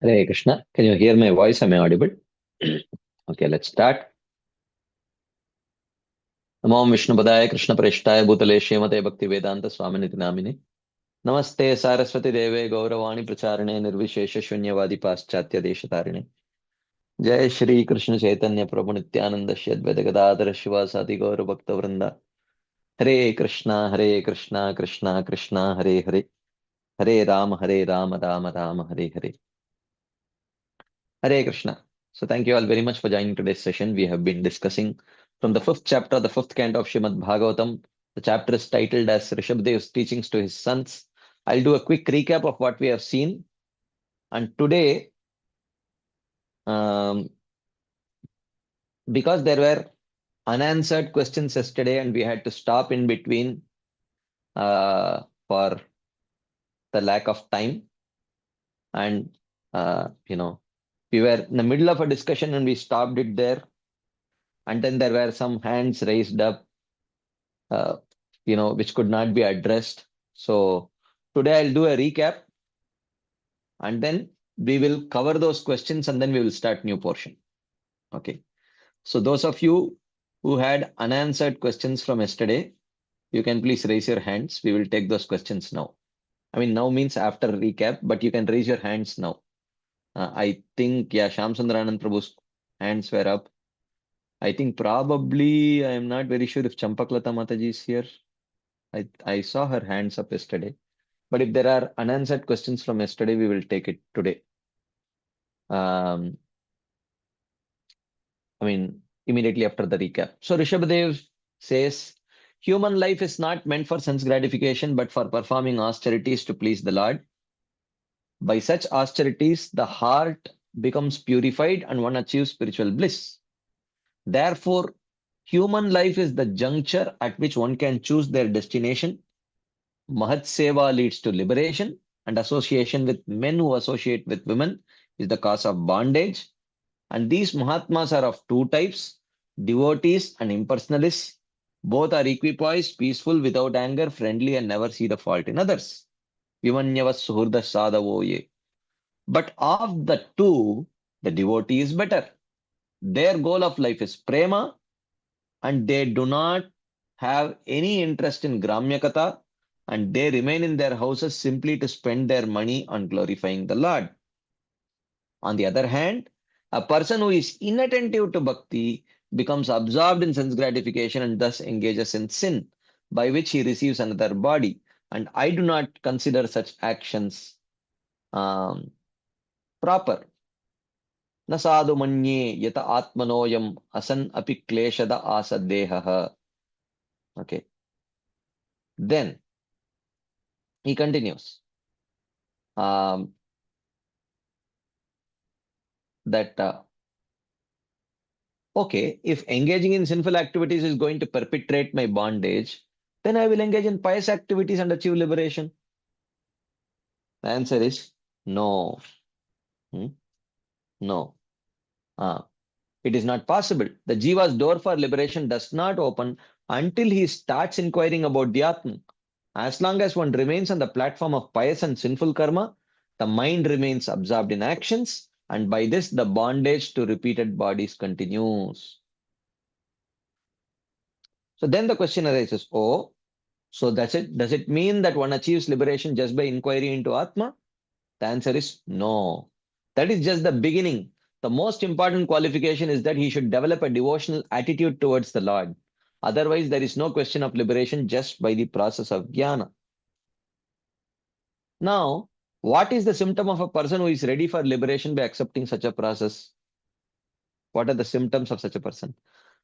Hare Krishna. Can you hear my voice? Am I audible? Okay, let's start. Namo Vishnupadaya Krishna Preshthaya Bhutale Shrimate Bhakti Vedanta Swaminiti Namine. Namaste Saraswati Deve Gauravani Pracharine Nirvishesha Shunyavadi Paschatya Deshatarine. Jai Shri Krishna Chaitanya Prabhu Nityananda Shri Advaita Gadadhara Shivasati Gaura Bhakta Vrinda. Hare Krishna, Krishna Krishna, Hare Hare. Hare Rama, Rama Rama, Hare Hare. Hare Krishna. So thank you all very much for joining today's session. We have been discussing from the fifth chapter, the fifth canto of Srimad Bhagavatam. The chapter is titled as Rishabhadev's teachings to his sons. I'll do a quick recap of what we have seen. And today, um, because there were unanswered questions yesterday and we had to stop in between for the lack of time, and we were in the middle of a discussion and we stopped it there, and then there were some hands raised up, uh, which could not be addressed. So today I'll do a recap and then we will cover those questions and then we will start new portion. Okay. So those of you who had unanswered questions from yesterday, you can please raise your hands. We will take those questions now. I mean, now means after recap, but you can raise your hands now. I think, yeah, Sham Sundaranand Prabhu's hands were up. I think probably, I am not very sure if Champaklata Mataji is here. I saw her hands up yesterday. But if there are unanswered questions from yesterday, we will take it today. Um, Immediately after the recap. So Rishabhadev says, human life is not meant for sense gratification, but for performing austerities to please the Lord. By such austerities, the heart becomes purified and one achieves spiritual bliss. Therefore, human life is the juncture at which one can choose their destination. Mahat Seva leads to liberation, and association with men who associate with women is the cause of bondage. And these Mahatmas are of two types, devotees and impersonalists. Both are equipoised, peaceful, without anger, friendly, and never see the fault in others. Vimanyavas suhurda sadhavo ye. But of the two, the devotee is better. Their goal of life is prema, and they do not have any interest in Gramya Katha, and they remain in their houses simply to spend their money on glorifying the Lord. On the other hand, a person who is inattentive to bhakti becomes absorbed in sense gratification and thus engages in sin, by which he receives another body. And I do not consider such actions um, proper. न साधु मन्ये यत आत्मनोयम asan api kleshada asadeha. Okay. Then he continues um, that okay, if engaging in sinful activities is going to perpetrate my bondage, then I will engage in pious activities and achieve liberation. The answer is no. Hmm? No. Ah, it is not possible. The Jiva's door for liberation does not open until he starts inquiring about the Atman. As long as one remains on the platform of pious and sinful karma, the mind remains absorbed in actions, and by this the bondage to repeated bodies continues. So then the question arises, oh, so does it mean that one achieves liberation just by inquiry into Atma? The answer is no. That is just the beginning. The most important qualification is that he should develop a devotional attitude towards the Lord. Otherwise, there is no question of liberation just by the process of jnana. Now, what is the symptom of a person who is ready for liberation by accepting such a process? What are the symptoms of such a person?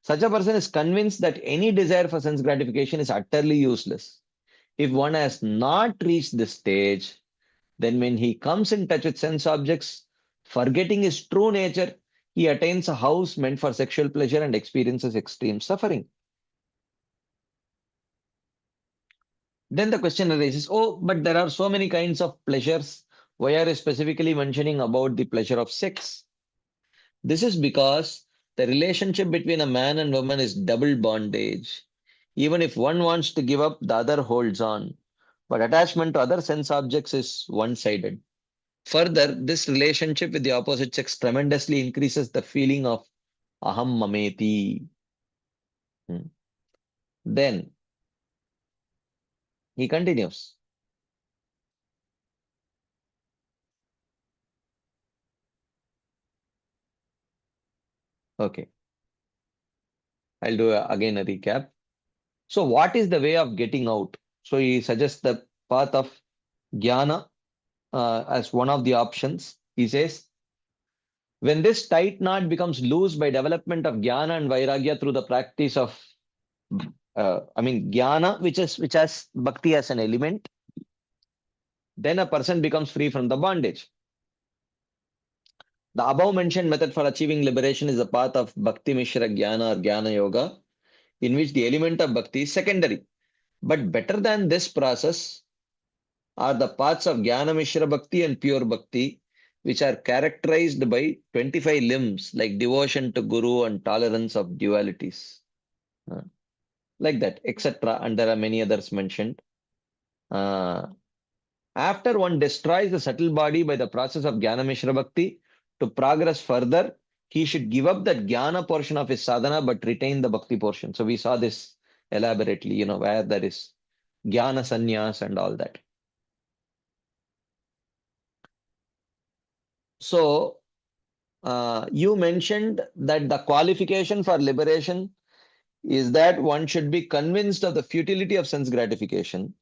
Such a person is convinced that any desire for sense gratification is utterly useless. If one has not reached this stage, then when he comes in touch with sense objects, forgetting his true nature, he attains a house meant for sexual pleasure and experiences extreme suffering. Then the question arises, oh, but there are so many kinds of pleasures. Why are you specifically mentioning about the pleasure of sex? This is because the relationship between a man and woman is double bondage. Even if one wants to give up, the other holds on. But attachment to other sense objects is one-sided. Further, this relationship with the opposite sex tremendously increases the feeling of aham mameti. Hmm. Then he continues. Okay, I'll do again a recap. So, what is the way of getting out? So, he suggests the path of jnana as one of the options. He says, when this tight knot becomes loose by development of jnana and vairagya through the practice of, jnana, which has bhakti as an element, then a person becomes free from the bondage. The above mentioned method for achieving liberation is the path of Bhakti Mishra Jnana or Jnana Yoga, in which the element of bhakti is secondary. But better than this process are the paths of Jnana Mishra Bhakti and pure Bhakti, which are characterized by 25 limbs like devotion to Guru and tolerance of dualities. Uh, like that, etc. And there are many others mentioned. Uh, After one destroys the subtle body by the process of Jnana Mishra Bhakti, to progress further, he should give up that Jnana portion of his sadhana but retain the Bhakti portion. So we saw this elaborately, where there is Jnana Sannyas and all that. So you mentioned that the qualification for liberation is that one should be convinced of the futility of sense gratification.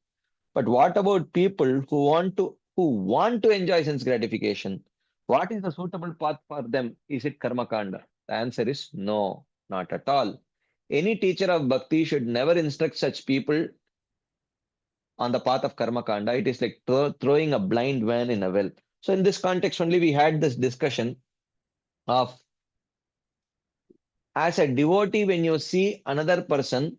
But what about people who want to enjoy sense gratification? What is the suitable path for them? Is it karma kanda? The answer is no, not at all. Any teacher of bhakti should never instruct such people on the path of karma kanda. It is like throwing a blind man in a well. So in this context only, we had this discussion of, as a devotee, when you see another person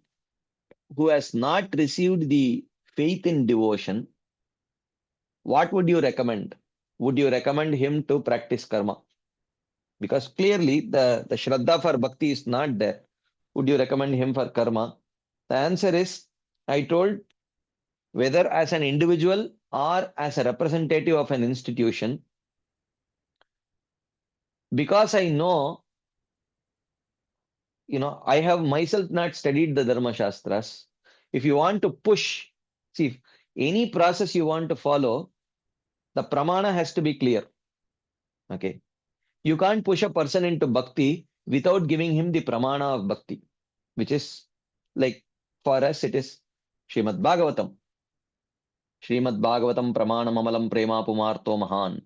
who has not received the faith in devotion, what would you recommend? Would you recommend him to practice karma? Because clearly the Shraddha for bhakti is not there. Would you recommend him for karma? The answer is, I told, whether as an individual or as a representative of an institution, because I know, I have myself not studied the Dharma Shastras. If you want to push, see, if any process you want to follow, the pramana has to be clear. Okay. You can't push a person into bhakti without giving him the pramana of bhakti, which is like, for us, it is Srimad Bhagavatam. Srimad Bhagavatam pramanam amalam prema pumarto mahan.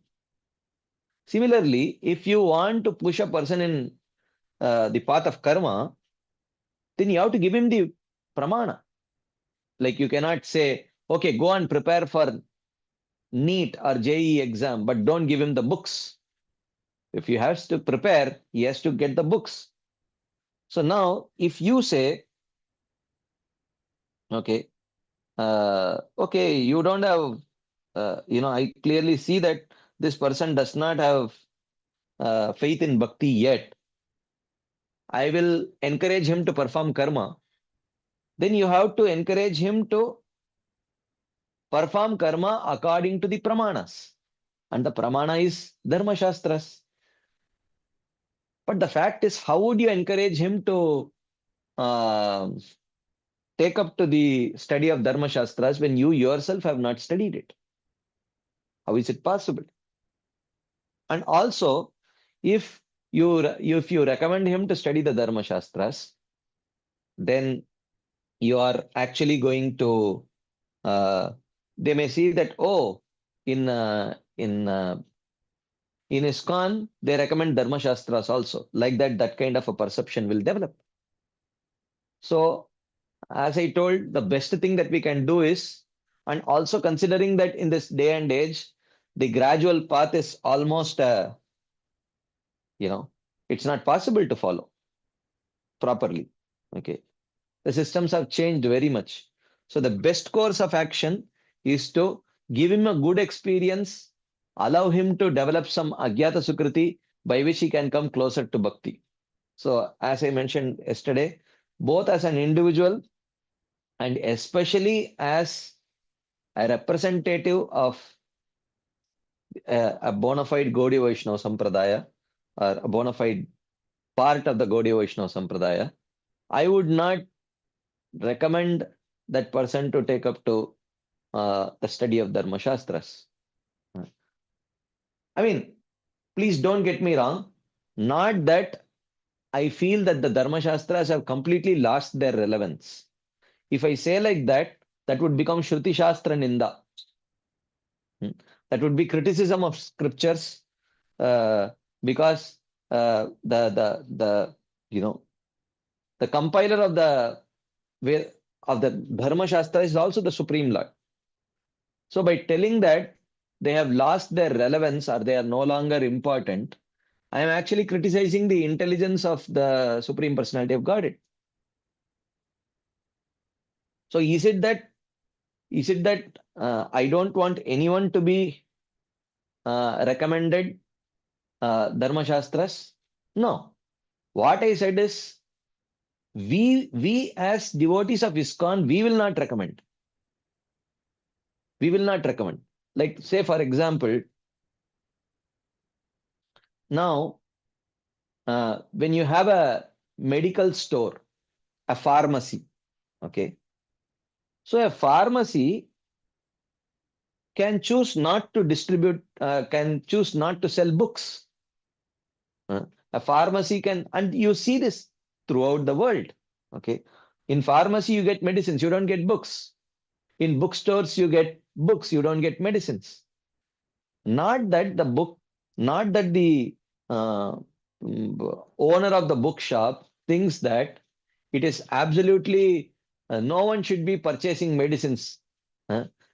Similarly, if you want to push a person in the path of karma, then you have to give him the pramana. Like you cannot say, okay, go and prepare for NEET or JEE exam, but don't give him the books. If he has to prepare, he has to get the books. So now, if you say, okay, okay, you don't have, I clearly see that this person does not have faith in bhakti yet. I will encourage him to perform karma. Then you have to encourage him to perform karma according to the pramanas. And the pramana is Dharma Shastras. But the fact is, how would you encourage him to uh, take up to the study of Dharma Shastras when you yourself have not studied it? How is it possible? And also, if if you recommend him to study the Dharma Shastras, then you are actually going to they may see that, oh, in in ISKCON they recommend Dharma Shastras also. Like that, that kind of a perception will develop. So, as I told, the best thing that we can do is, and also considering that in this day and age, the gradual path is almost, you know, it's not possible to follow properly. Okay. The systems have changed very much. So the best course of action is to give him a good experience, allow him to develop some agyata sukriti by which he can come closer to bhakti. So as I mentioned yesterday, both as an individual and especially as a representative of a bona fide Gaudiya Vaishnava Sampradaya or a bona fide part of the Gaudiya Vaishnava Sampradaya, I would not recommend that person to take up to the study of Dharma Shastras. I mean, please don't get me wrong. Not that I feel that the Dharma Shastras have completely lost their relevance. If I say like that, that would become Shruti Shastra Ninda. Hmm. That would be criticism of scriptures because the you know the compiler of the where of the Dharma Shastra is also the Supreme Lord. So by telling that they have lost their relevance or they are no longer important, I am actually criticizing the intelligence of the Supreme Personality of Godhead. So is it that I don't want anyone to be recommended Dharma Shastras? No. What I said is we as devotees of ISKCON, we will not recommend. We will not recommend. Like say for example, now when you have a medical store, a pharmacy, okay. So a pharmacy can choose not to distribute, can choose not to sell books. A pharmacy can, and you see this throughout the world. Okay. In pharmacy, you get medicines, you don't get books. In bookstores, you get books, you don't get medicines. Not that the book, not that the uh, owner of the bookshop thinks that it is absolutely no one should be purchasing medicines.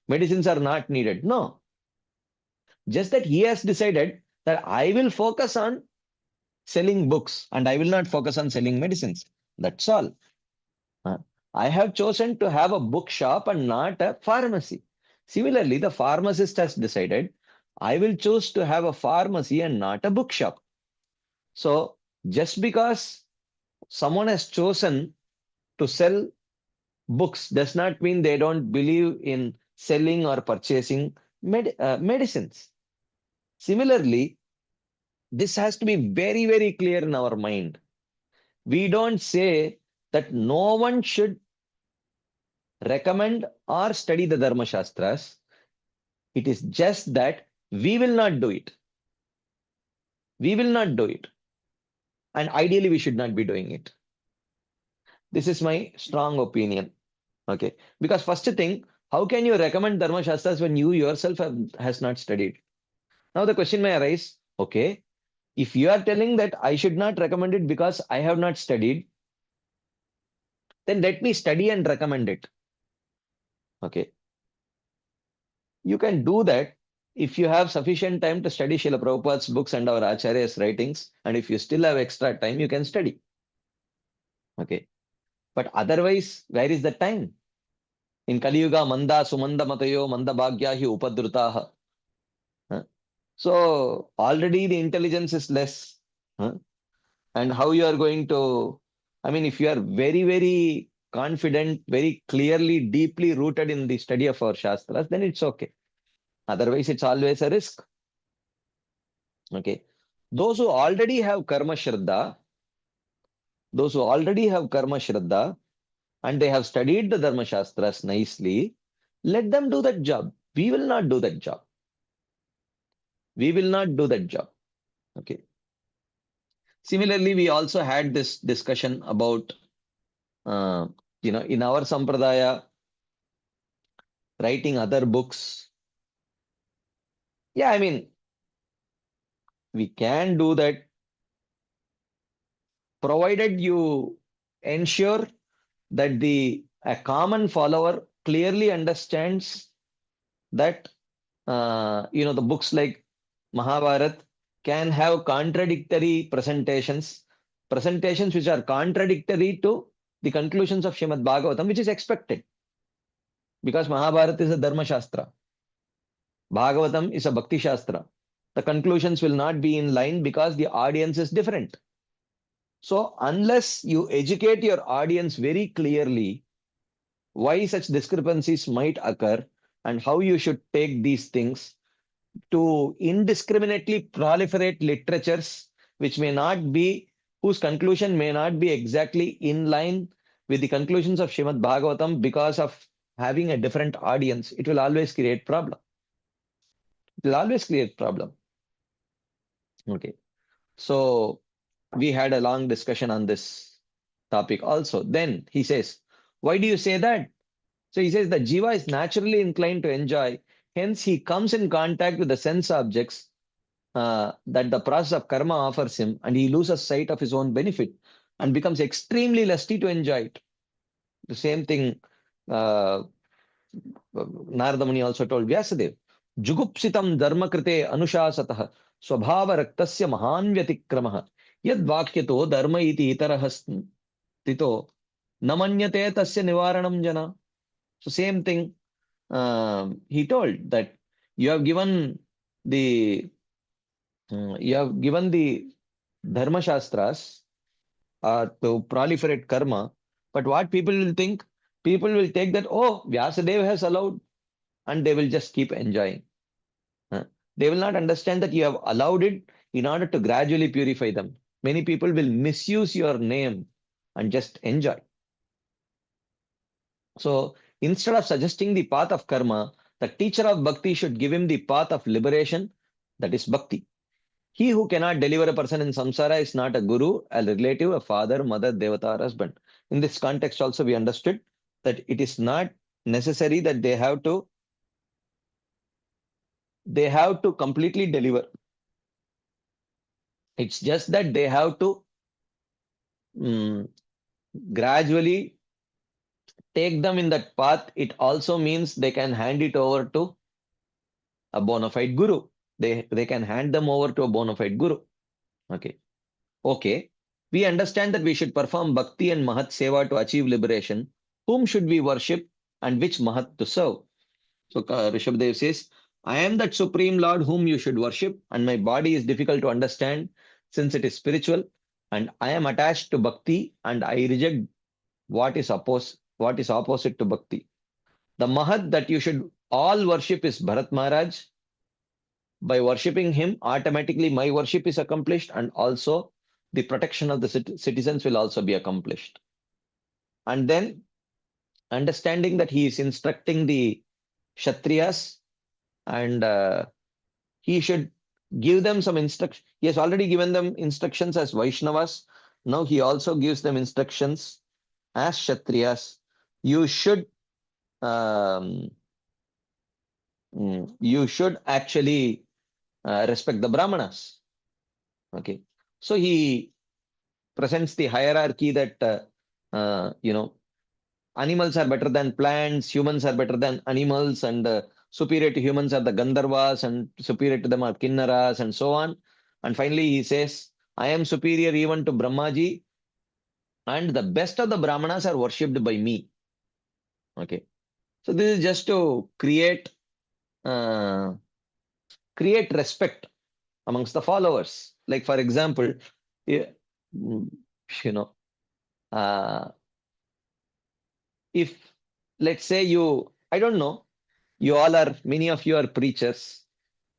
Medicines are not needed. No, just that he has decided that I will focus on selling books and I will not focus on selling medicines. That's all. Uh, I have chosen to have a bookshop and not a pharmacy. Similarly, the pharmacist has decided I will choose to have a pharmacy and not a bookshop. So, just because someone has chosen to sell books does not mean they don't believe in selling or purchasing medicines. Similarly, this has to be very, very clear in our mind. We don't say that no one should recommend or study the Dharma Shastras. It is just that we will not do it. We will not do it. And ideally, we should not be doing it. This is my strong opinion. Okay. Because first thing, how can you recommend Dharma Shastras when you yourself has not studied? Now the question may arise, okay, if you are telling that I should not recommend it because I have not studied, then let me study and recommend it. Okay. You can do that if you have sufficient time to study Srila Prabhupada's books and our Acharya's writings, and if you still have extra time, you can study. Okay. But otherwise, where is the time? In Kali Yuga, Manda, Sumanda Matayo, Manda Bhagyahi Upadrutaha. So already the intelligence is less. And how you are going to, I mean, if you are very, very confident, very clearly, deeply rooted in the study of our Shastras, then it's okay. Otherwise, it's always a risk. Okay. Those who already have karma shraddha, those who already have karma shraddha, and they have studied the Dharma Shastras nicely, let them do that job. We will not do that job. We will not do that job. Okay. Similarly, we also had this discussion about, uh, in our Sampradaya, writing other books. Yeah, I mean, we can do that provided you ensure that a common follower clearly understands that the books like Mahabharat can have contradictory presentations which are contradictory to the conclusions of Srimad Bhagavatam, which is expected because Mahabharat is a Dharma Shastra, Bhagavatam is a Bhakti Shastra. The conclusions will not be in line because the audience is different. So unless you educate your audience very clearly why such discrepancies might occur and how you should take these things, to indiscriminately proliferate literatures which may not be, whose conclusion may not be exactly in line with the conclusions of Srimad Bhagavatam because of having a different audience, it will always create problem. It will always create problem. Okay. So we had a long discussion on this topic also. Then he says, why do you say that? So he says that Jiva is naturally inclined to enjoy. Hence, he comes in contact with the sense objects that the process of karma offers him, and he loses sight of his own benefit and becomes extremely lusty to enjoy it. The same thing uh, Narada Muni also told Vyasadeva. Jugupsitam dharma krite anushasatah swabhava raktasya mahan vyatikramaha yad vakyato dharma iti itarah stito namanyate tasya nivaranam jana. So same thing he told that you have given the dharma shastras to proliferate karma, but what people will think, people will take that, oh, Vyasadeva has allowed, and they will just keep enjoying. They will not understand that you have allowed it in order to gradually purify them. Many people will misuse your name and just enjoy. So instead of suggesting the path of karma, the teacher of bhakti should give him the path of liberation, that is bhakti. He who cannot deliver a person in samsara is not a guru, a relative, a father, mother, devata, or husband. In this context also we understood that it is not necessary that they have to completely deliver. It's just that they have to mm, gradually take them in that path. It also means they can hand it over to a bona fide guru. They can hand them over to a bona fide guru. Okay. Okay. We understand that we should perform bhakti and mahat seva to achieve liberation. Whom should we worship and which mahat to serve? So Rishabhdev says, I am that supreme Lord whom you should worship, and my body is difficult to understand since it is spiritual, and I am attached to bhakti, and I reject what is opposite to bhakti. The mahat that you should all worship is Bharat Maharaj. By worshipping him, automatically my worship is accomplished, and also the protection of the citizens will also be accomplished. And then understanding that he is instructing the Kshatriyas, and he should give them some instruction. He has already given them instructions as Vaishnavas. Now he also gives them instructions as Kshatriyas. You should um, you should actually respect the Brahmanas. Okay. So he presents the hierarchy that, animals are better than plants, humans are better than animals, and superior to humans are the Gandharvas, and superior to them are Kinnaras, and so on. And finally, he says, I am superior even to Brahmaji, and the best of the Brahmanas are worshipped by me. Okay. So this is just to uh, create respect amongst the followers. Like, for example, yeah, mm, you know, uh, if let's say I don't know, many of you are preachers.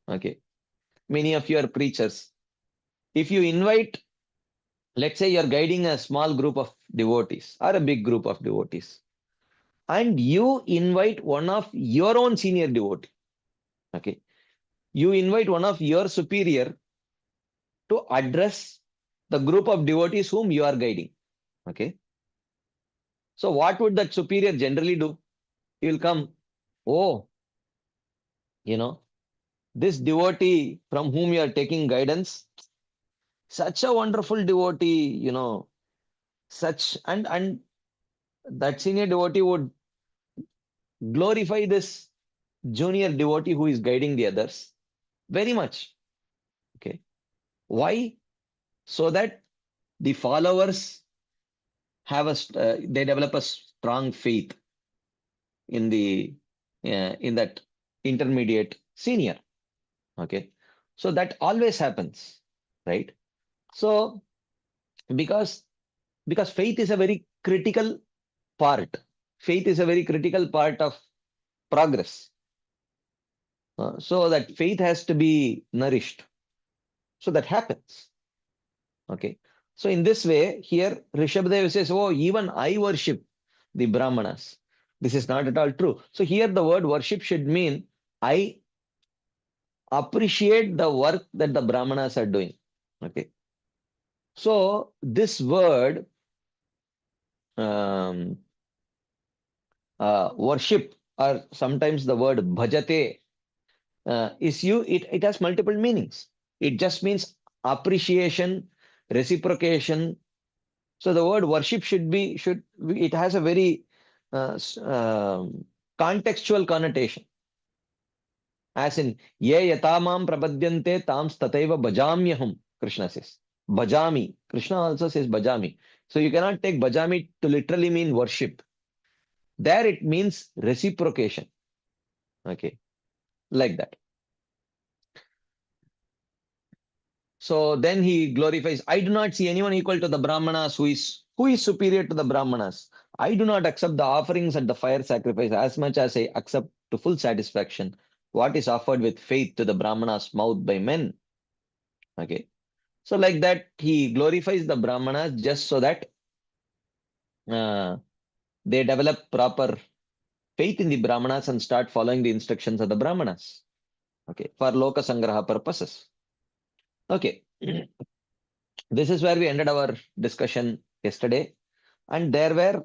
Okay. Many of you are preachers. If you invite, let's say you're guiding a small group of devotees or a big group of devotees, and you invite one of your own senior devotee. Okay. You invite one of your superior to address the group of devotees whom you are guiding. Okay. So what would that superior generally do? He will come, oh, you know, this devotee from whom you are taking guidance, such a wonderful devotee, such and that senior devotee would glorify this junior devotee who is guiding the others very much. Okay. Why? So that the followers they develop a strong faith in in that intermediate senior. Okay. So that always happens, right? So because faith is a very critical part. Faith is a very critical part of progress. So that faith has to be nourished. So that happens. Okay. So in this way, here Rishabhadeva says, oh, even I worship the Brahmanas. This is not at all true. So here the word worship should mean I appreciate the work that the Brahmanas are doing. Okay. So this word um, worship, or sometimes the word bhajate, it has multiple meanings. It just means appreciation, reciprocation. So the word worship it has a very contextual connotation. As in, ye yatamam prapadyante tams tataiva bhajamyaham, Krishna says. Bhajami. Krishna also says bhajami. So you cannot take bhajami to literally mean worship. There it means reciprocation. Okay. Like that. So then he glorifies. I do not see anyone equal to the Brahmanas who is superior to the Brahmanas. I do not accept the offerings at the fire sacrifice as much as I accept to full satisfaction what is offered with faith to the Brahmanas mouth by men. Okay. So like that, he glorifies the Brahmanas just so that uh, they develop proper faith in the Brahmanas and start following the instructions of the Brahmanas. Okay. For Loka Sangraha purposes. Okay. This is where we ended our discussion yesterday. And there were,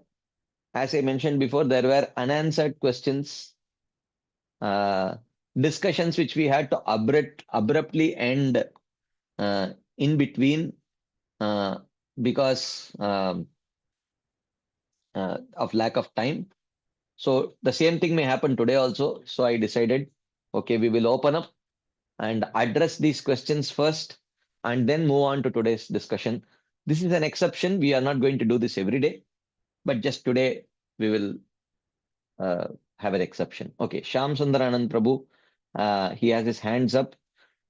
as I mentioned before, there were unanswered questions, uh, discussions which we had to abruptly end in between uh, because of lack of time. So the same thing may happen today also. So I decided, okay, we will open up and address these questions first and then move on to today's discussion. This is an exception. We are not going to do this every day, but just today we will uh, have an exception. Okay, Sham Sundaranand Prabhu, he has his hands up.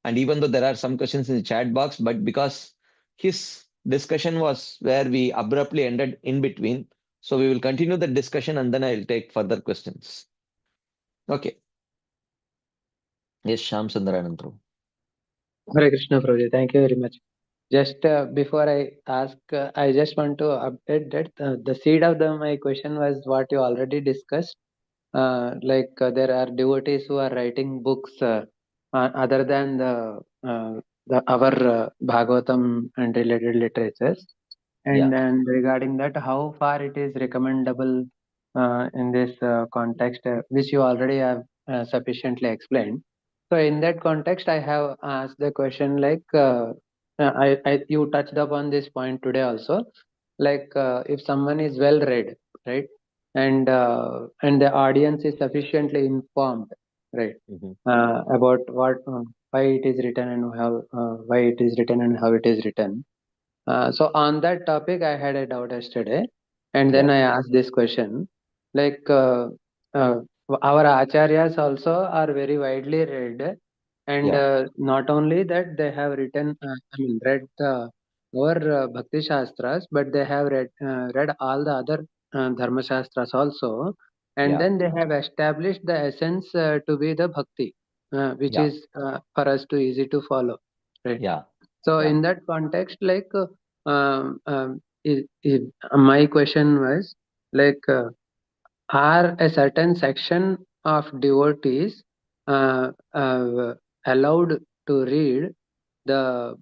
And even though there are some questions in the chat box, but because his discussion was where we abruptly ended in between, so we will continue the discussion and then I'll take further questions. Okay. Yes, Sham Sundaranand Prabhu. Hare Krishna, Prabhuji. Thank you very much. Just before I ask, I just want to update that the seed of my question was what you already discussed. There are devotees who are writing books other than the our Bhagavatam and related literatures. Yeah, And regarding that, how far it is recommendable in this context, which you already have sufficiently explained. So in that context, I have asked the question like you touched upon this point today also. Like if someone is well read, right, and the audience is sufficiently informed, right, mhm, about what why it is written and why it is written and how it is written. So on that topic, I had a doubt yesterday, and then yeah, I asked this question. Like uh, our acharyas also are very widely read, and yeah, not only that they have written, read our Bhakti Shastras, but they have read all the other Dharma Shastras also, and yeah, then they have established the essence to be the Bhakti, which yeah, is for us to easy to follow, right? yeah, So yeah. in that context, like my question was like, are a certain section of devotees allowed to read the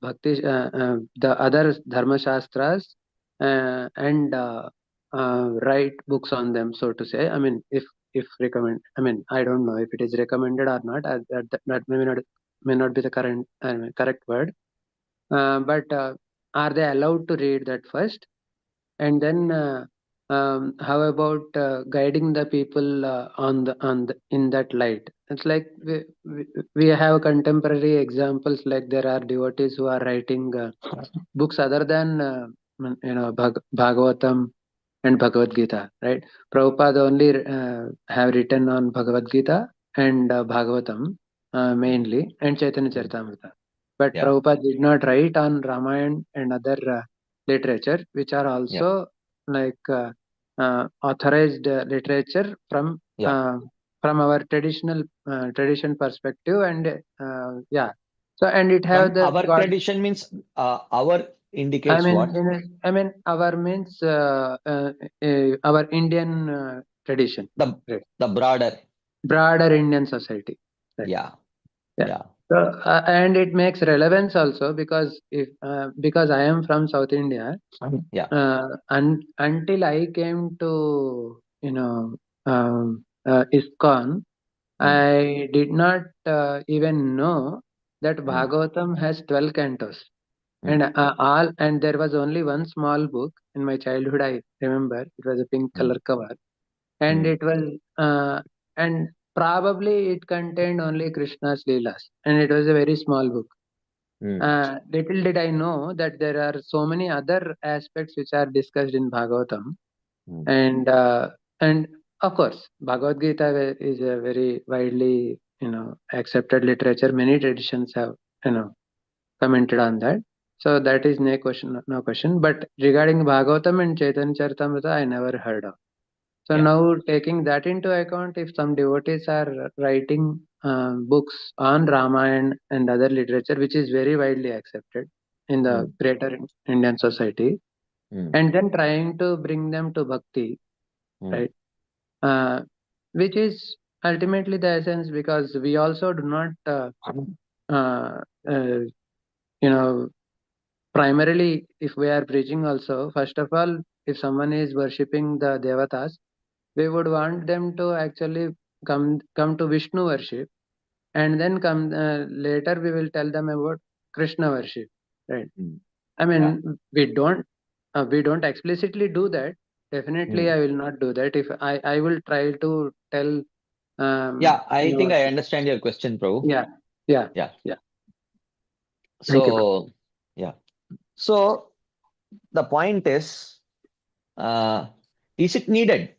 other dharma shastras and write books on them, so to say. I mean, if recommend, I mean, I don't know if it is recommended or not. That may not be the correct word, but are they allowed to read that first? And then how about guiding the people in that light? It's like we have contemporary examples, like there are devotees who are writing books other than Bhagavatam and Bhagavad Gita, right? Prabhupada only have written on Bhagavad Gita and Bhagavatam Mhm, mainly, and Chaitanya mhm. Charitamrita. But Yeah, Prabhupada did not write on Ramayana and other literature, which are yeah, also like authorized literature from yeah, from our tradition perspective, and yeah. So and it have From the our God. tradition means our I indicates mean, what? I mean, our means our Indian tradition, The right? the broader. Broader Indian society, right? Yeah. Yeah. Yeah. So and it makes relevance also because if because I am from South India, Yeah. until I came to ISKCON, Mm, I did not even know that mm, Bhagavatam has 12 cantos. mm, And all and there was only one small book in my childhood. I remember it was a pink mm, color cover, and mm, it was and probably it contained only Krishna's leelas, and it was a very small book. mm, Little did I know that there are so many other aspects which are discussed in Bhagavatam, mm. and of course Bhagavad Gita is a very widely accepted literature. Many traditions have you know commented on that. So that is no question, no question. But regarding Bhagavatam and Chaitanya Charitamrita, I never heard of. So Yeah. now taking that into account, if some devotees are writing books on Ramayana and other literature, which is very widely accepted in the Mm, greater Indian society, mm, and then trying to bring them to bhakti, mm, right? Uh, which is ultimately the essence, because we also do not, uh, uh, you know, primarily, if we are preaching also, first of all, if someone is worshipping the devatas, we would want them to actually come to Vishnu worship, and then come later we will tell them about Krishna worship, right? mm. I Yeah. mean, we don't explicitly do that. Definitely, Mm. I will not do that. If I will try to tell, Yeah. you I think know, I understand your question, Prabhu. yeah, yeah, Yeah. yeah. Thank you, bro. So, yeah. So the point uh, is it needed?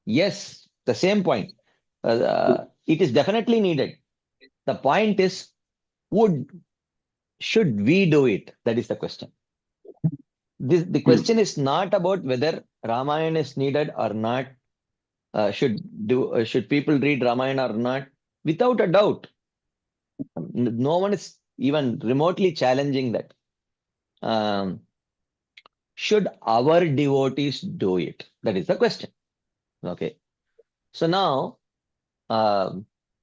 Yes, the same point. It is definitely needed. The point is, would should we do it? That is the question. The Hmm. question is not about whether Ramayana is needed or not. Should people read Ramayana or not? Without a doubt, no one is even remotely challenging that. Um, should our devotees do it? That is the question. Okay. So now,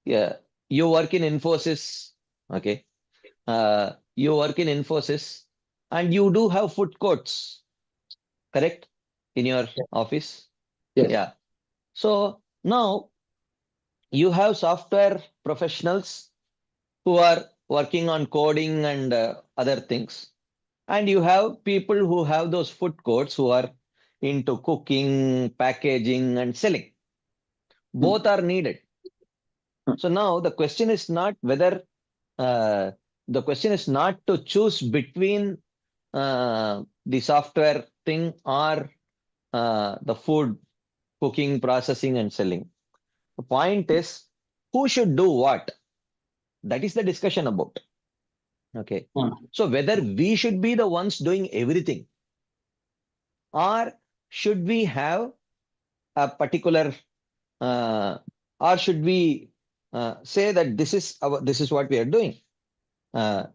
yeah, you work in Infosys. Okay. You work in Infosys, and you do have food courts, correct? In your office. Yes. Yeah. So now you have software professionals who are working on coding and other things. And you have people who have those food courts who are into cooking, packaging, and selling. Hmm. Both are needed. Hmm. So now uh, the question is not to choose between the software thing or the food cooking, processing, and selling. The point is who should do what? That is the discussion about. Okay. Hmm. So whether we should be the ones doing everything, or should we have a particular, uh, or should we say that this is what we are doing,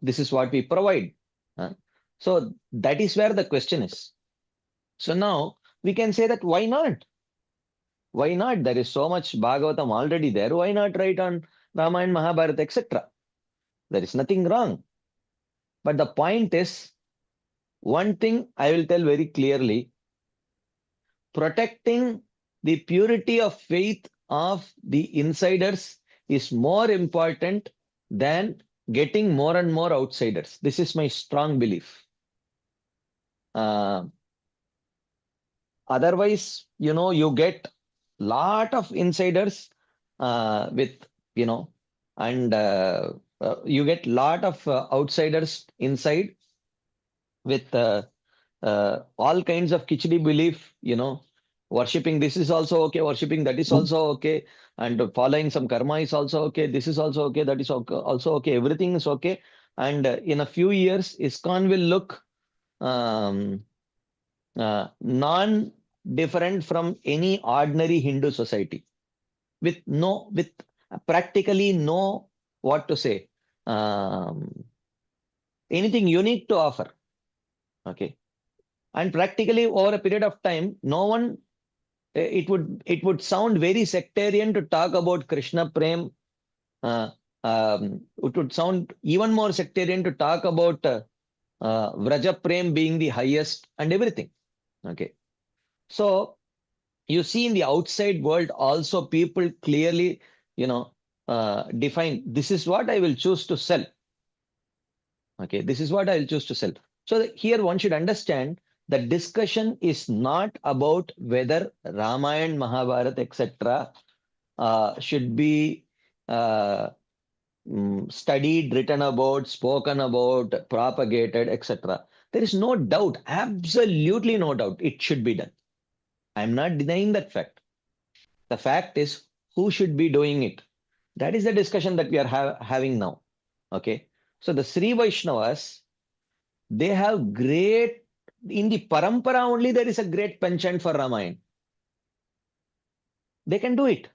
this is what we provide. Uh, so that is where the question is. So now we can say that why not? Why not? There is so much Bhagavatam already there. Why not write on Ramayana, Mahabharata, etc.? There is nothing wrong. But the point is, one thing I will tell very clearly: protecting the purity of faith of the insiders is more important than getting more and more outsiders. This is my strong belief. Uh, Otherwise, you get lot of insiders with, you know, and you get lot of outsiders inside with all kinds of khichdi belief, worshipping this is also okay, worshipping that is also okay, and following some karma is also okay, this is also okay, that is also okay, everything is okay. And in a few years, ISKCON will look um, non different from any ordinary Hindu society. with practically no, what to say, anything unique to offer. Okay. And practically over a period of time, no one, it would sound very sectarian to talk about Krishna Prem. It would sound even more sectarian to talk about Vraja Prem being the highest and everything. Okay. So you see in the outside world also people clearly, define, this is what I will choose to sell. Okay, this is what I will choose to sell. So here one should understand the discussion is not about whether Ramayana, Mahabharata, etc. Should be studied, written about, spoken about, propagated, etc. There is no doubt, absolutely no doubt, it should be done. I'm not denying that fact. The fact is, who should be doing it? That is the discussion that we are having now. Okay. So the Sri Vaishnavas, they have great, in the parampara only there is a great penchant for Ramayana. They can do it.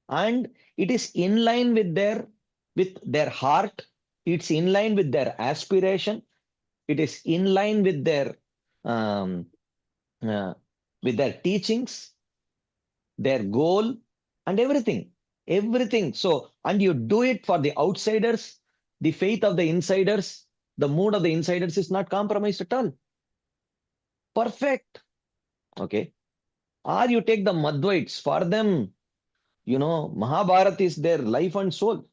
And it is in line with their heart. It's in line with their aspiration. It is in line um, uh, with their teachings, their goal, and everything. Everything. So, and you do it for the outsiders, the faith of the insiders, the mood of the insiders is not compromised at all. Perfect. Okay. Or you take the Madhvites, for them, Mahabharata is their life and soul.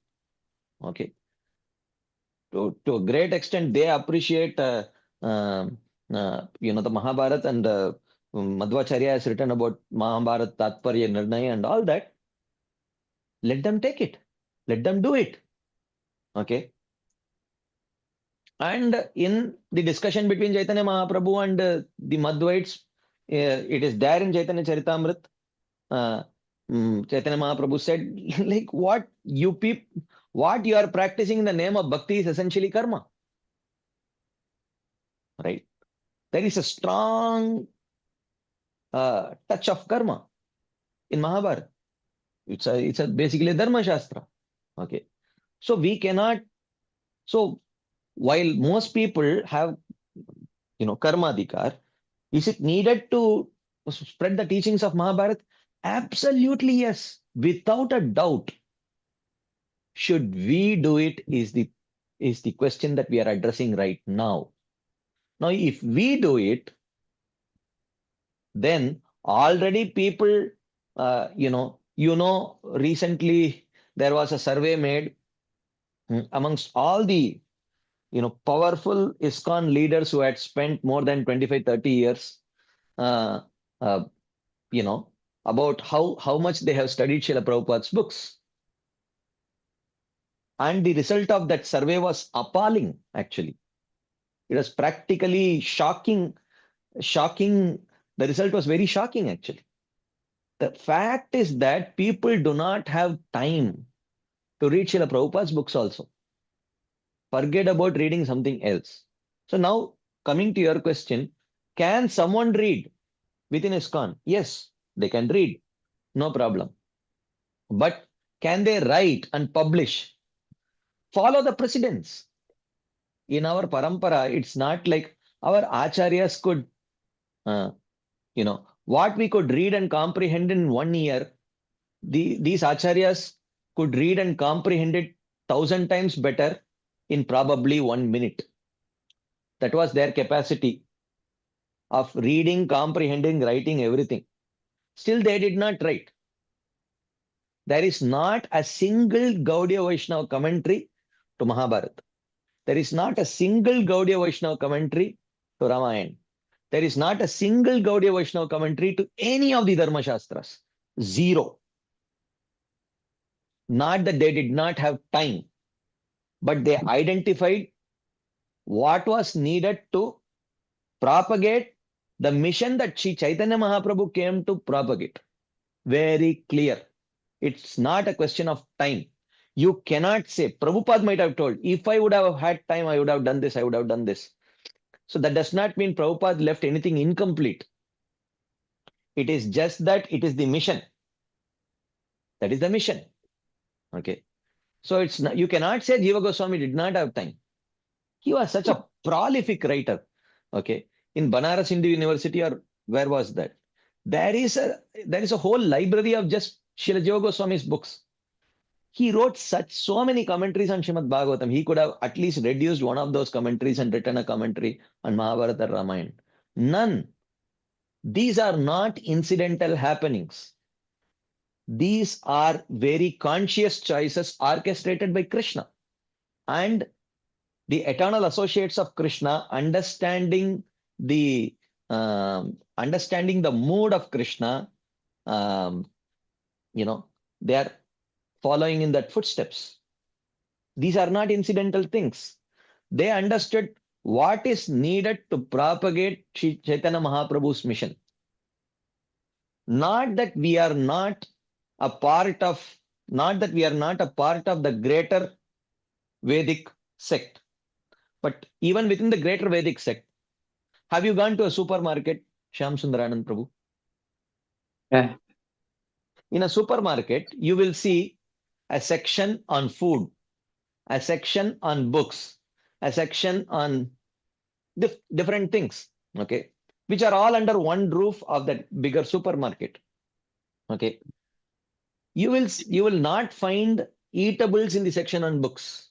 Okay. To a great extent, they appreciate, the Mahabharata, and Madhvacharya has written about Mahabharata, Tatparya, Nirnaya, and all that. Let them take it. Let them do it. Okay. And in the discussion between Chaitanya Mahaprabhu and the Madhvites, it is there in Chaitanya Charitamrita. Chaitanya Mahaprabhu said, like, what you are practicing in the name of bhakti is essentially karma. Right? There is a strong touch of karma in Mahabharata. It's a basically Dharma Shastra. Okay. So we cannot, so while most people have, karma adhikar, is it needed to spread the teachings of Mahabharata? Absolutely yes. Without a doubt. Should we do it is the question that we are addressing right now. Now, if we do it, then already people, recently there was a survey made amongst all the, powerful ISKCON leaders who had spent more than 25, 30 years, uh, uh, about how much they have studied Srila Prabhupada's books. And the result of that survey was appalling, actually. It was practically shocking. The result was very shocking, actually. The fact is that people do not have time to read Srila Prabhupada's books also. Forget about reading something else. So now, coming to your question, can someone read within ISKCON? Yes, they can read. No problem. But can they write and publish? Follow the precedents. In our parampara, it's not like our acharyas could, what we could read and comprehend in 1 year, these acharyas could read and comprehend it 1,000 times better in probably 1 minute. That was their capacity of reading, comprehending, writing, everything. Still, they did not write. There is not a single Gaudiya Vaishnava commentary to Mahabharata. There is not a single Gaudiya Vaishnava commentary to Ramayana. There is not a single Gaudiya Vaishnava commentary to any of the Dharma Shastras. Zero. Not that they did not have time, but they identified what was needed to propagate the mission that Sri Chaitanya Mahaprabhu came to propagate. Very clear. It's not a question of time. You cannot say, Prabhupada might have told, if I would have had time, I would have done this, I would have done this. So that does not mean Prabhupada left anything incomplete. It is just that it is the mission. That is the mission. Okay. So it's not, you cannot say Jiva Goswami did not have time. He was such a prolific writer. Okay. In Banaras Hindu University, or where was that? There is a whole library of just Srila Jiva Goswami's books. He wrote so many commentaries on Srimad Bhagavatam. He could have at least reduced one of those commentaries and written a commentary on Mahabharata Ramayana. None. These are not incidental happenings. These are very conscious choices orchestrated by Krishna. And the eternal associates of Krishna, understanding the mood of Krishna, um, they are following in that footsteps. These are not incidental things. They understood what is needed to propagate Chaitanya Mahaprabhu's mission. Not that we are not a part of the greater Vedic sect, but even within the greater Vedic sect, have you gone to a supermarket, Shyam Sundaranand Prabhu? Yeah. In a supermarket, you will see a section on food, a section on books, a section on different things, okay, which are all under one roof of that bigger supermarket. Okay. You will not find eatables in the section on books.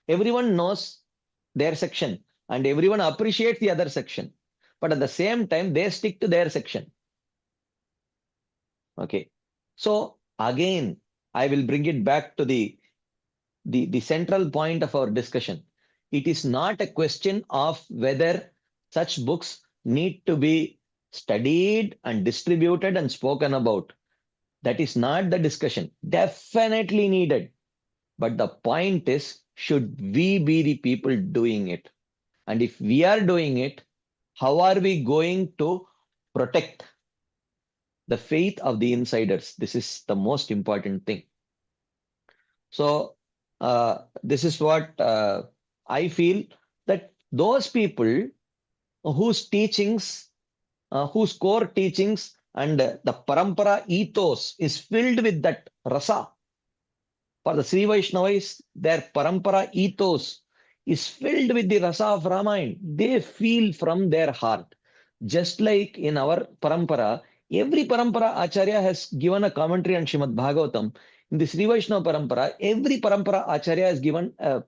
Everyone knows their section and everyone appreciates the other section. But at the same time, they stick to their section. Okay. So again, I will bring it back to the central point of our discussion. It is not a question of whether such books need to be studied and distributed and spoken about. That is not the discussion. Definitely needed. But the point is, should we be the people doing it? And if we are doing it, how are we going to protect the faith of the insiders? This is the most important thing. So, this is what I feel, that those people whose teachings, whose core teachings and the parampara ethos is filled with that rasa. For the Sri Vaishnavas, their parampara ethos is filled with the rasa of Ramayana. They feel from their heart. Just like in our parampara, every parampara acharya has given a commentary on Srimad Bhagavatam. In the Sri Vaishnava parampara, every parampara acharya has given a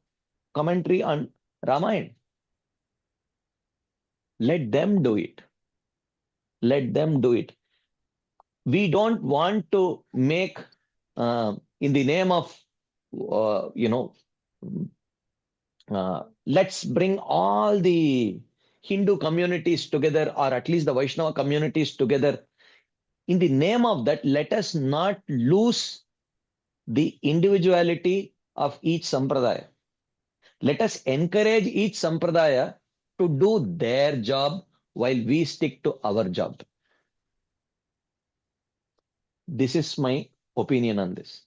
commentary on Ramayana. Let them do it. Let them do it. We don't want to make, in the name of, let's bring all the Hindu communities together, or at least the Vaishnava communities together. In the name of that, let us not lose the individuality of each sampradaya. Let us encourage each sampradaya to do their job while we stick to our job. This is my opinion on this.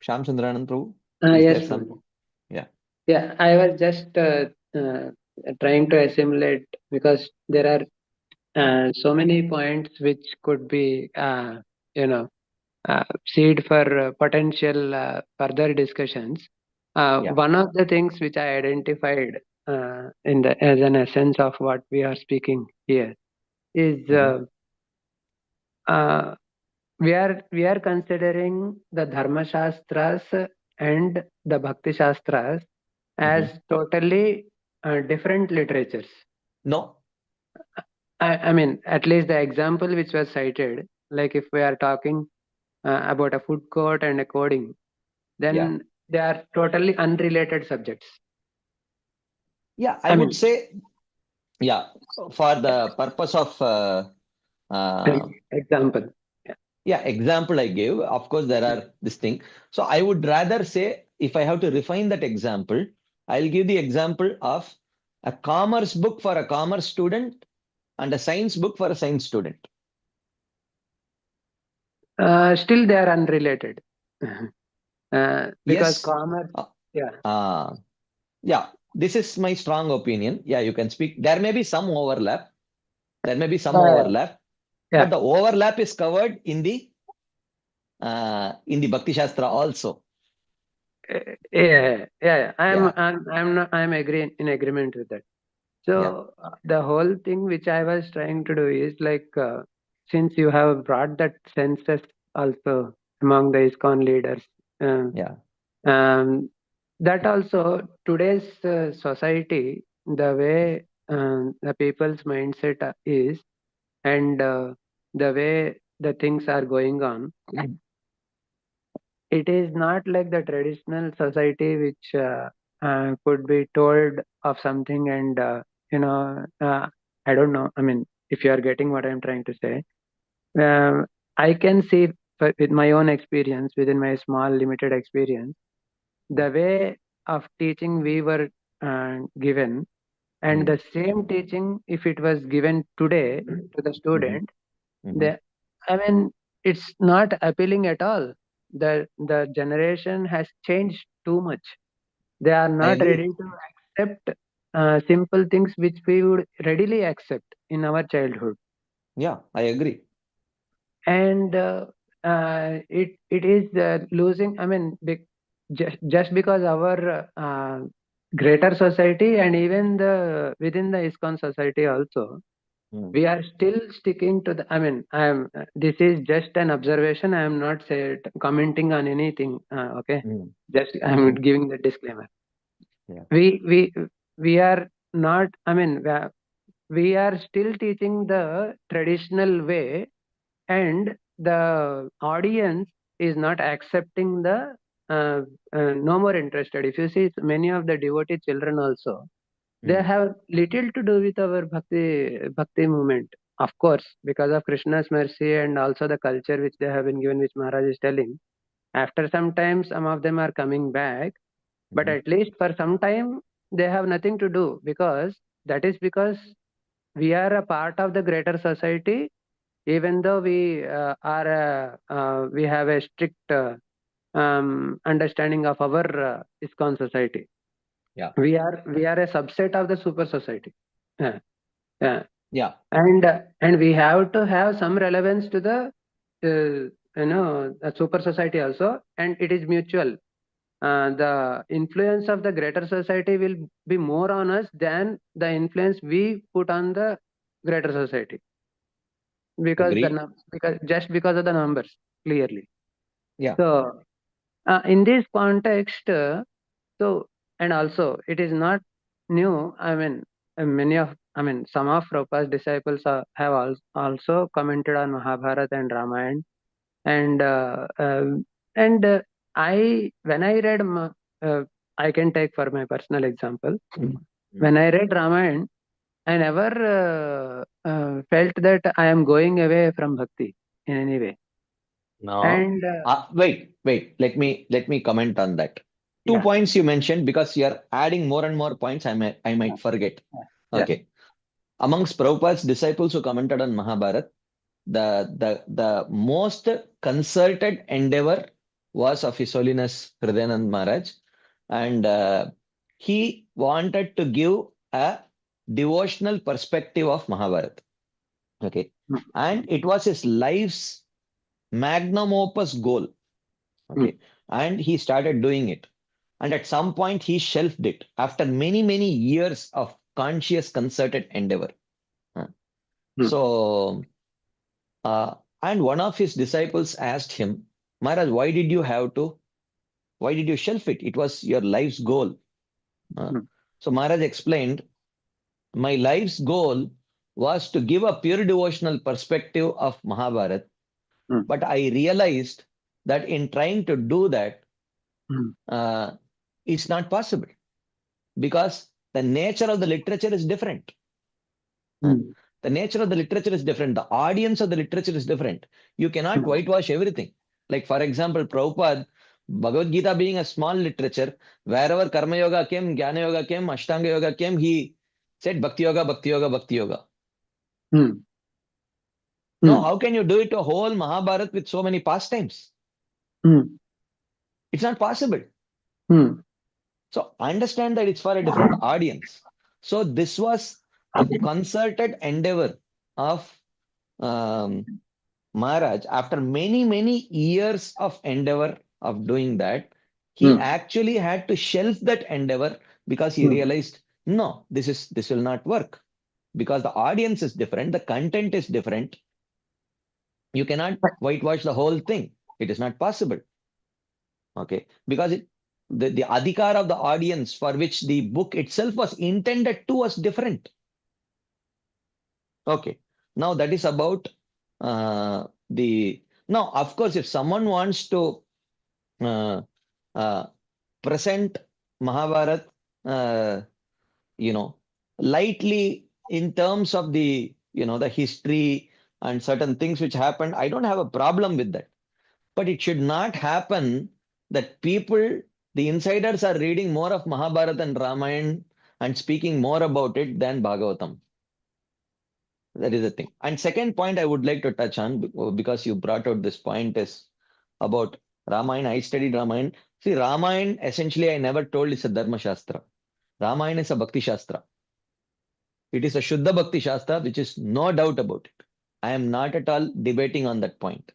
Shyam Sundaranand Prabhu, is Yes, there some? Prabhu. Yeah. Yeah, I was just trying to assimilate, because there are so many points which could be, seed for potential further discussions. Yeah. One of the things which I identified as an essence of what we are speaking here is uh, we are considering the Dharma Shastras and the Bhakti Shastras as totally different literatures. No. I mean, at least the example which was cited, like if we are talking about a food court and a coding, then Yeah. they are totally unrelated subjects. Yeah, I would say, yeah, for the purpose of example. yeah, example I gave, of course, there are this thing. So I would rather say, if I have to refine that example, I'll give the example of a commerce book for a commerce student and a science book for a science student. Still, they are unrelated. Because Yes. commerce, yeah. Yeah, this is my strong opinion. Yeah, you can speak. There may be some overlap. There may be some Uh, overlap, yeah, but the overlap is covered in the Bhakti Shastra also. yeah. Yeah, I'm agreeing in agreement with that. yeah, So the whole thing which I was trying to do is like, since you have brought that census also among the ISKCON leaders, uh, yeah. um, that also today's society, the way the people's mindset is, and the way the things are going on, it is not like the traditional society which could be told of something and I don't know, I mean, if you are getting what I'm trying to say, I can see with my own experience, within my small limited experience, the way of teaching we were given, and Mm, the same teaching if it was given today to the mhm, student, mhm. the, I mean, it's not appealing at all. The generation has changed too much. They are I not ready agree. to accept simple things which we would readily accept in our childhood. Yeah, I agree. And it is losing. I mean, just because our greater society, and even the within the ISKCON society also, Mm, we are still sticking to the, I mean, I am this is just an observation, I am not commenting on anything, okay, mm, just I'm mhm. giving the disclaimer. Yeah, We are not, I mean, we are still teaching the traditional way, and the audience is not accepting the uh, no more interested. If you see many of the devotee children also, they mm, have little to do with our bhakti movement. Of course, because of Krishna's mercy and also the culture which they have been given, which Maharaj is telling. After some time, some of them are coming back, but mhm. at least for some time they have nothing to do, because that is because we are a part of the greater society. Even though we have a strict understanding of our ISKCON society, Yeah, we are a subset of the super society. Yeah, yeah. yeah, And we have to have some relevance to the super society also, and it is mutual. The influence of the greater society will be more on us than the influence we put on the greater society, because agree. because of the numbers, clearly. Yeah, So in this context, so, and also it is not new. I mean, some of Prabhupada's disciples also commented on Mahabharata and Ramayana, and when I read, I can take for my personal example. mm. When I read Ramayana, I never felt that I am going away from bhakti in any way. No. And Wait. Let me comment on that. Two yeah, points you mentioned because you're adding more and more points. I might forget. yeah, Okay. Amongst Prabhupada's disciples who commented on Mahabharata, the most concerted endeavor was of His Holiness Hridayanand Maharaj, and he wanted to give a devotional perspective of Mahabharata. Okay, mm, and it was his life's magnum opus goal. mm, Okay, and he started doing it, and at some point he shelved it after many years of conscious concerted endeavor. Uh, mm, So Uh, and one of his disciples asked him, Maharaj, why did you shelf it? It was your life's goal. Uh, mm, so Maharaj explained, my life's goal was to give a pure devotional perspective of Mahabharata, mm, but I realized that in trying to do that, mm, uh, it's not possible because the nature of the literature is different. Uh, mm, The nature of the literature is different. The audience of the literature is different. You cannot mm, whitewash everything. Like, for example, Prabhupada, Bhagavad Gita being a small literature, wherever Karma Yoga came, Jnana Yoga came, Ashtanga Yoga came, he said Bhakti Yoga, Bhakti Yoga, Bhakti Yoga. mm, Now, mm, how can you do it to a whole Mahabharata with so many pastimes? mm, It's not possible. mm. So understand that it's for a different audience. So this was the concerted endeavor of um, Maharaj. After many, many years of endeavor of doing that, he Hmm. actually had to shelf that endeavor because he Hmm. realized, no, this will not work because the audience is different, the content is different. You cannot whitewash the whole thing. It is not possible. Okay, because the adhikar of the audience for which the book itself was intended to was different. Okay, now that is about the now. Of course, if someone wants to uh, uh, present Mahabharat, uh, you know, lightly in terms of the the history and certain things which happened, I don't have a problem with that. But it should not happen that people, the insiders, are reading more of Mahabharata and Ramayana and speaking more about it than Bhagavatam. That is the thing. And second point I would like to touch on because you brought out this point is about Ramayana. I studied Ramayana. See, Ramayana essentially I never told is a Dharma Shastra. Ramayana is a Bhakti Shastra. It is a Shuddha Bhakti Shastra, which is no doubt about it. I am not at all debating on that point.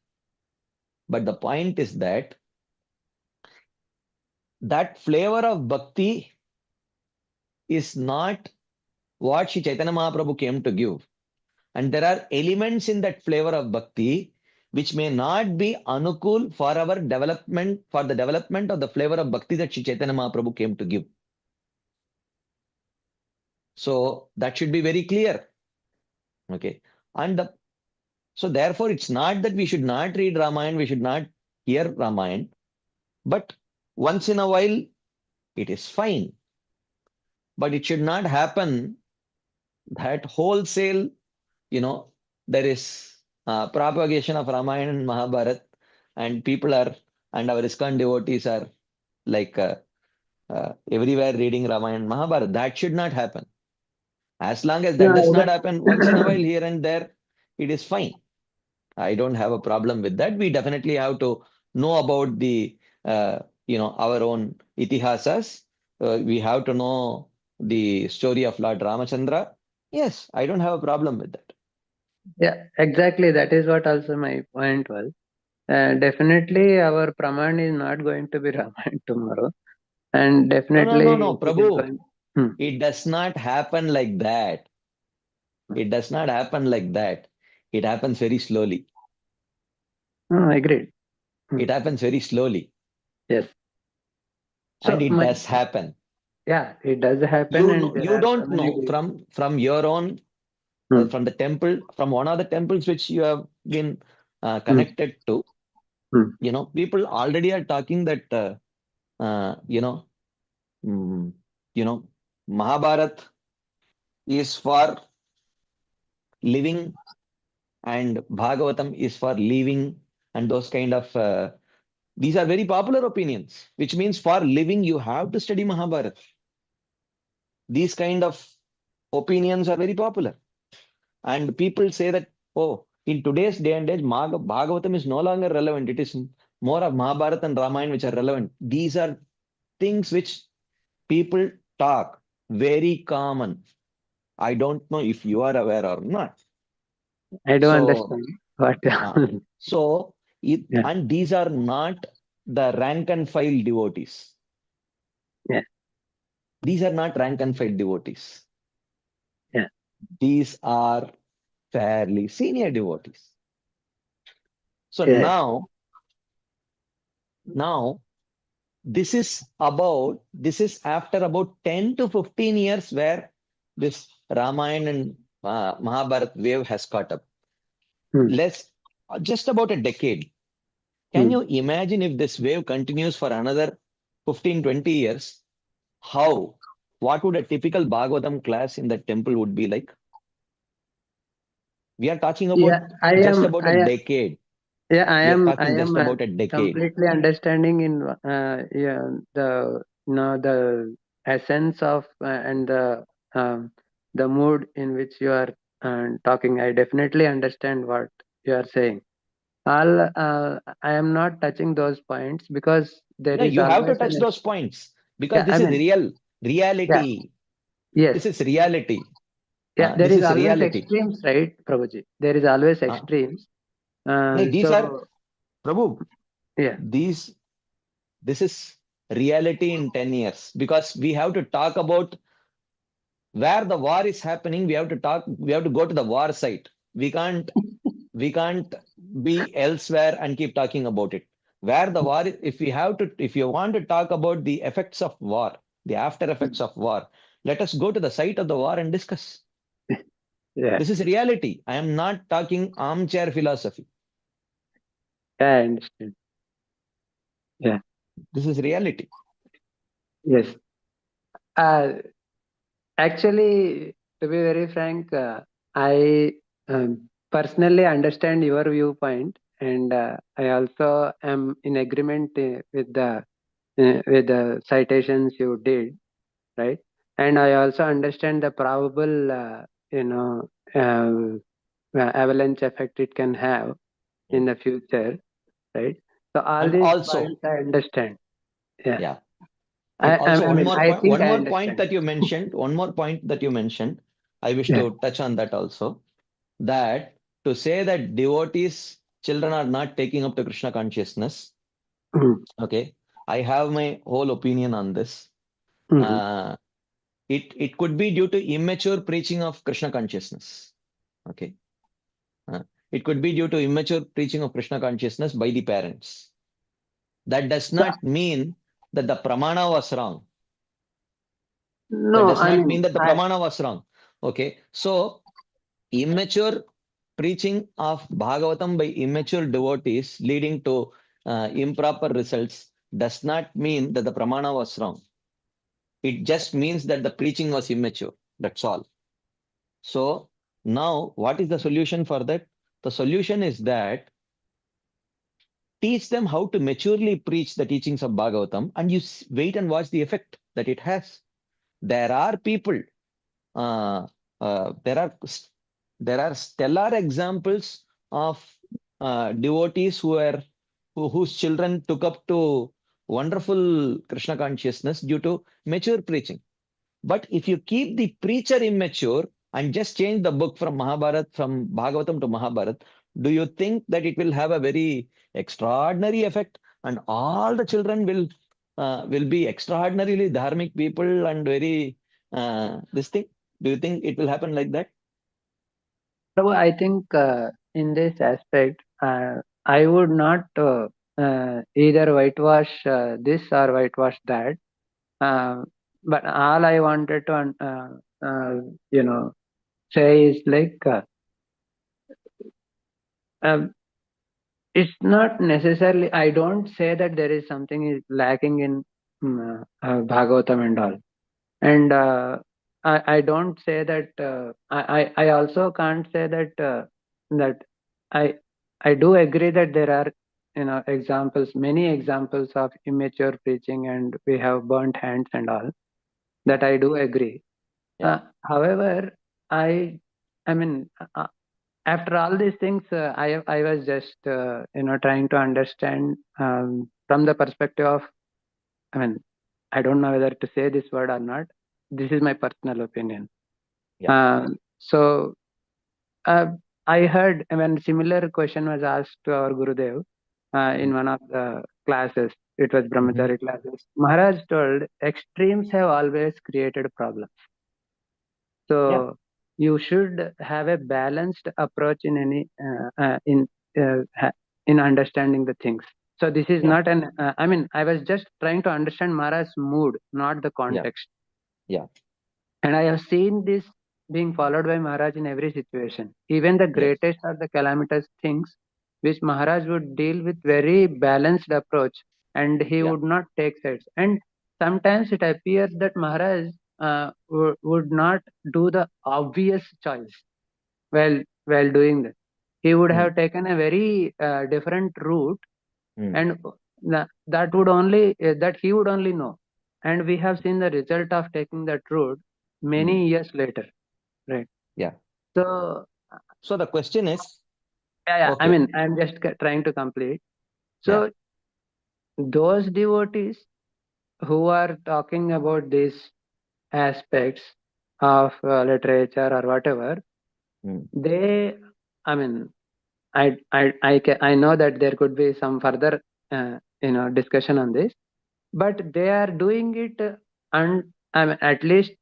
But the point is that that flavor of bhakti is not what Sri Chaitanya Mahaprabhu came to give. And there are elements in that flavor of bhakti which may not be anukul for our development, for the development of the flavor of bhakti that Sri Chaitanya Mahaprabhu came to give. So that should be very clear. Okay. And so therefore, it's not that we should not read Ramayana, we should not hear Ramayana, but once in a while, it is fine. But it should not happen that wholesale, you know, there is propagation of Ramayana and Mahabharata, and people are, and our ISKCON devotees are like everywhere reading Ramayana and Mahabharata. That should not happen. As long as that Yeah, does not happen once in a while here and there, it is fine. I don't have a problem with that. We definitely have to know about the, our own itihasas. We have to know the story of Lord Ramachandra. Yes, I don't have a problem with that. yeah, exactly. That is what also my point was. Definitely, our Praman is not going to be Ramayana tomorrow, and No, no, no, definitely no, it is Prabhu. going. Hmm. It does not happen like that. It does not happen like that. It happens very slowly. Oh, agreed. Hmm. It happens very slowly. Yes. And So it my does happen. yeah, it does happen, You and know, there you are so don't many. know from your own Hmm. from the temple, from one of the temples which you have been Hmm. connected to, Hmm. people already are talking that, uh, you know, mm, you know, Mahabharat is for living and Bhagavatam is for living and those kind of, these are very popular opinions, which means for living, you have to study Mahabharata. These kind of opinions are very popular. And people say that, oh, in today's day and age, Bhagavatam is no longer relevant. It is more of Mahabharata and Ramayana which are relevant. These are things which people talk, very common. I don't know if you are aware or not. I don't So, understand what. uh, so Yeah. and these are not the rank and file devotees. Yeah. These are not rank and file devotees. Yeah. These are fairly senior devotees. So Yeah. now this is after about 10 to 15 years where this Ramayana and Mahabharat wave has caught up. Hmm. Let's just about a decade. Can Hmm. you imagine if this wave continues for another 15, 20 years? How? What would a typical Bhagavatam class in the temple would be like? We are talking Yeah. about just about a I decade. Yeah, We are I talking am just about a decade. completely understanding in yeah, the essence of the mood in which you are talking. I definitely understand what you are saying. I am not touching those points because there Yeah, is you have to always touch those points because Yeah, this I is mean, reality. yes. This is reality. Yeah, there This is is always reality. extremes, right, Prabhuji? There is always Uh, extremes. these are, So, Prabhu, yeah. these, this is reality in 10 years, because we have to talk about where the war is happening. We have to go to the war site. We can't be elsewhere and keep talking about it. Where the war is, if you want to talk about the effects of war, the after effects of war, let us go to the site of the war and discuss. Yeah, This is reality. I am not talking armchair philosophy. I understand. Yeah, This is reality. yes. Uh, Actually, to be very frank, I personally understand your viewpoint, and I also am in agreement with the citations you did, right? And I also understand the probable, avalanche effect it can have in Mm. the future, right? So all And these also, points I understand. Yeah, yeah. And also I one mean, more I point, think one I more point understand. that you mentioned, one more point that you mentioned, I wish Yeah. to touch on that also. That to say that devotees, children are not taking up to Krishna consciousness, Mhm. okay, I have my whole opinion on this. Mhm. Uh, it could be due to immature preaching of Krishna consciousness. Okay. Uh, it could be due to immature preaching of Krishna consciousness by the parents. That does So, not mean that the pramana was wrong. That no, does I not mean, mean that the pramana was wrong. Okay. So immature preaching of Bhagavatam by immature devotees leading to improper results does not mean that the pramana was wrong. It just means that the preaching was immature. That's all. So now, what is the solution for that? The solution is that teach them how to maturely preach the teachings of Bhagavatam, and you wait and watch the effect that it has. There are people, uh, uh, there are there are stellar examples of devotees whose children took up to wonderful Krishna consciousness due to mature preaching. But if you keep the preacher immature and just change the book from from Bhagavatam to Mahabharat, do you think that it will have a very extraordinary effect and all the children will be extraordinarily dharmic people and very this thing? Do you think it will happen like that? Prabhu, I think in this aspect, I would not either whitewash this or whitewash that. Uh, but all I wanted to, you know, say is like, um, it's not necessarily, I don't say that there is something is lacking in Bhagavatam and all. And I don't say that I also can't say that that I I do agree that there are examples, many examples of immature preaching, and we have burnt hands and all, that I do agree. Yeah, However, I I mean, after all these things, I was just trying to understand from the perspective of, I mean, I don't know whether to say this word or not. This is my personal opinion. yeah. So uh, I heard when similar question was asked to our Gurudev in Mm, one of the classes. It was mhm. Brahmachari classes. Maharaj told extremes have always created problems. Yeah, So you should have a balanced approach in any in understanding the things. So this is yeah, not an. I mean, I was just trying to understand Maharaj's mood, not the yeah, context. yeah. And I have seen this being followed by Maharaj in every situation. Even the Yes, greatest or the calamitous things, which Maharaj would deal with very balanced approach, and he yeah. would not take sides. And sometimes it appears that Maharaj would not do the obvious choice while doing that. He would Mm, have taken a very different route, mm, and that would only that he would only know. And we have seen the result of taking that route mm. many years later, right? Yeah. So So the question is, yeah, I okay, mean, I'm just trying to complete. yeah, So those devotees who are talking about these aspects of literature or whatever, they, I mean, I know that there could be some further discussion on this, but they are doing it, and I mean, at least